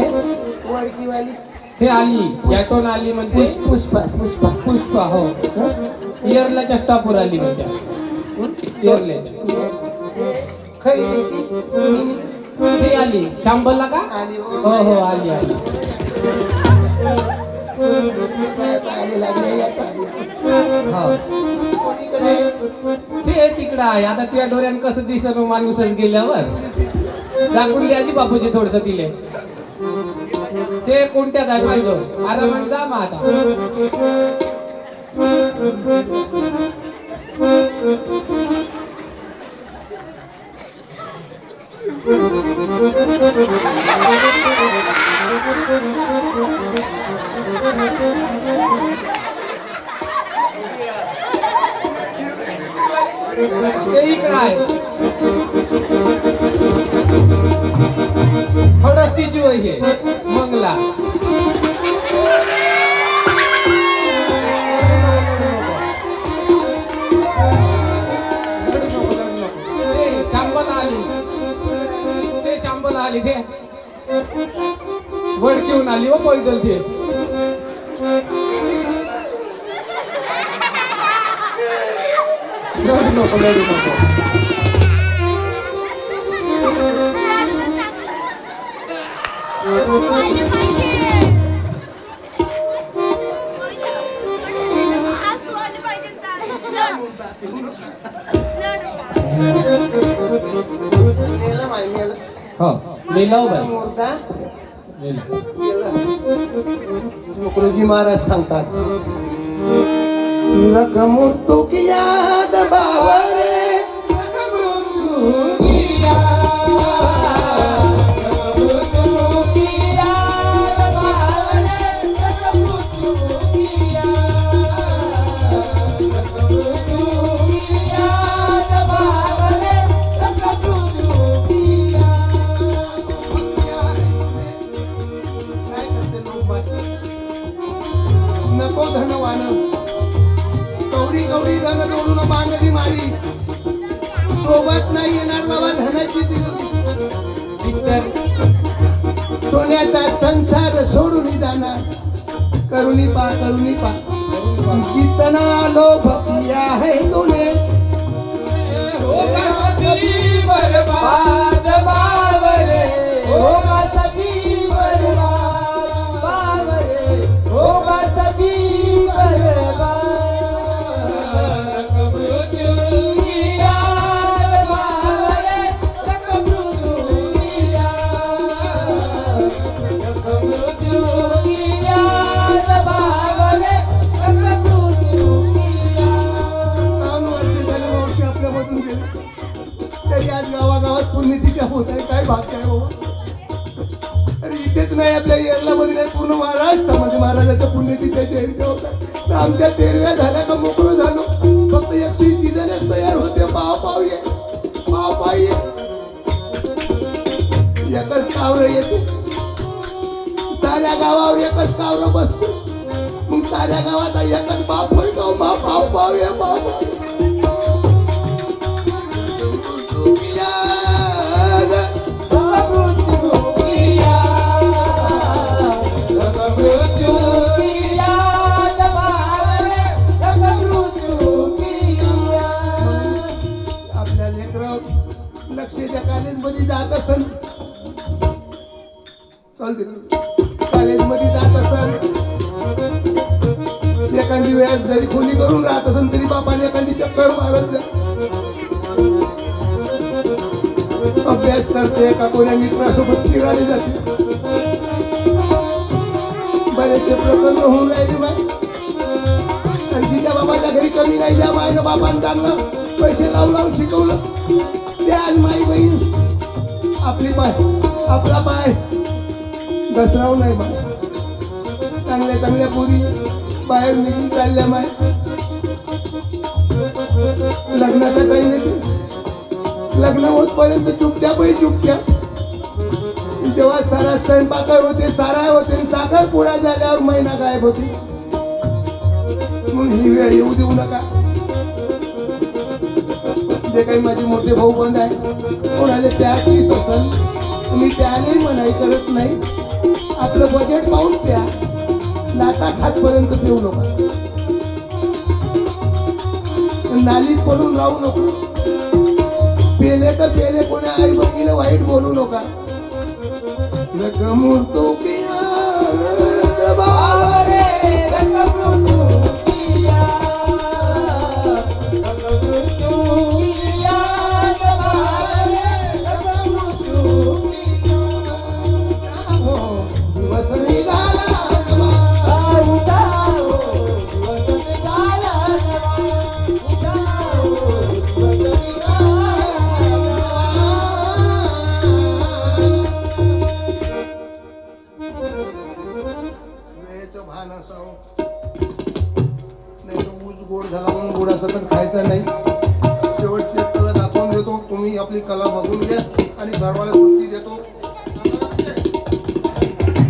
वडकी वाली ते आली याटोन आली म्हणते. पुष्पा पुष्पा पुष्पा हो इयरल्याच्या स्टॉपवर आली म्हणते. इयरल्याच्या खैरीची मिनी ती आली शांबलला का? आली हो हो आली आली. पाहायला लागले याचा हो कोणीकडे ते तिकडं आहे. आता तुझ्या डोळ्यानं कसं दिसत माणूसच गेल्यावर दाखवून द्यायची बापूजी थोडस तिले. ते कोणत्याच आहे पाहिजे आरामात जा मग आता. ते इकडं आहे हडस्तीची वय हे मंगला. ते शांबला आली. ते शांबला आली ते वड घेऊन आली हो पैदल ते. लढू नको लढू नको. मेला माय मेला हो मेलाव बाई मुर्दा मेला. तुकडोजी महाराज सांगतात रख मृत्यू की याद बाबरे नको धनवान कवडी कवडी धन जोडून बांगडी माडी सोबत नाही येणार बाबा धनाची सोन्याचा संसार सोडून जाणार करुणी पा जितना लोभ किया है तूने होगा सभी बर्बाद बावरे, होगा सभी बर्बाद बावरे, होगा सभी बर्बाद. मृत्यू की याद बावरे, मृत्यू की याद, मृत्यू की याद बावरे, मृत्यू की याद. वर्ष आपल्यामधून गेले तरी आज गावागावात पुण्यतिथी होत आहे. काय भाग्य आहे बाबा. अरे इथेच नाही आपल्या येरला मध्ये नाही पूर्ण महाराष्ट्रामध्ये महाराजाच्या पुण्यतिथ्या जयंती होत आहे. तर आमच्या तेरव्या झाल्या का मोकळं झालो. फक्त 130 जणच तयार होते. पाव ये एकच कावर येते. साऱ्या गावावर एकच कावर बसते. मग साऱ्या गावात एकच बाप होय गाव मा पाव ये याद मृत्यू की याद, मृत्यू की याद बावरे, मृत्यू की याद. आपल्या लेकरं लक्षच्या कॉलेजमध्ये जात असन कॉलेजमध्ये जात असन एखादी वेळेस जरी खोली करून राहत असन तरी बापाने एखादी चक्कर मारत जा. अभ्यास करते का कोण्या मित्रासोबत फिरायला जाते. बरेचसे प्रकरण होऊन राहिले बाई. आणि तिच्या बाबाच्या घरी कमी नाही त्या मायनं बापान चांगलं पैसे लावून लावून शिकवलं त्या आणि माई बहीण आपली पाय आपला पाय घसराव नाही बा चांगल्या चांगल्या पोरी बाहेर निघून चालल्या माय लग्नाचा टाइम येते लग्न होतपर्यंत चुपत्यापही चुपत्या जेव्हा सारा स्वयंपाकर होते साराय होते आणि साखर पोळ्या झाल्यावर महिना गायब होती म्हणून ही वेळ येऊ देऊ नका जे काही माझे मोठे भाऊ बंद आहे कोणाला त्या की असेल तुम्ही त्याने मनाई करत नाही आपलं बजेट पाहून प्या लाटा खातपर्यंत पिऊ नका नालीत पडून राहू नको पेले तर पेले कोणा आई बहिणीला वाईट बोलू नका रकमूर्तो किया बावरे रंगमृत्यूकिया रंगमृत्यूकिया बावरे रंगमृत्यूकिया दिवस निघाला उठाओ दिवस निघाला उठाओ दिवस वेळेचं भान असावं नाही तर ऊस गोड झाला म्हणून गोडासकट खायचा नाही शेवटची कला दाखवून देतो तुम्ही आपली कला बघून घ्या आणि सर्वांना सुट्टी देतो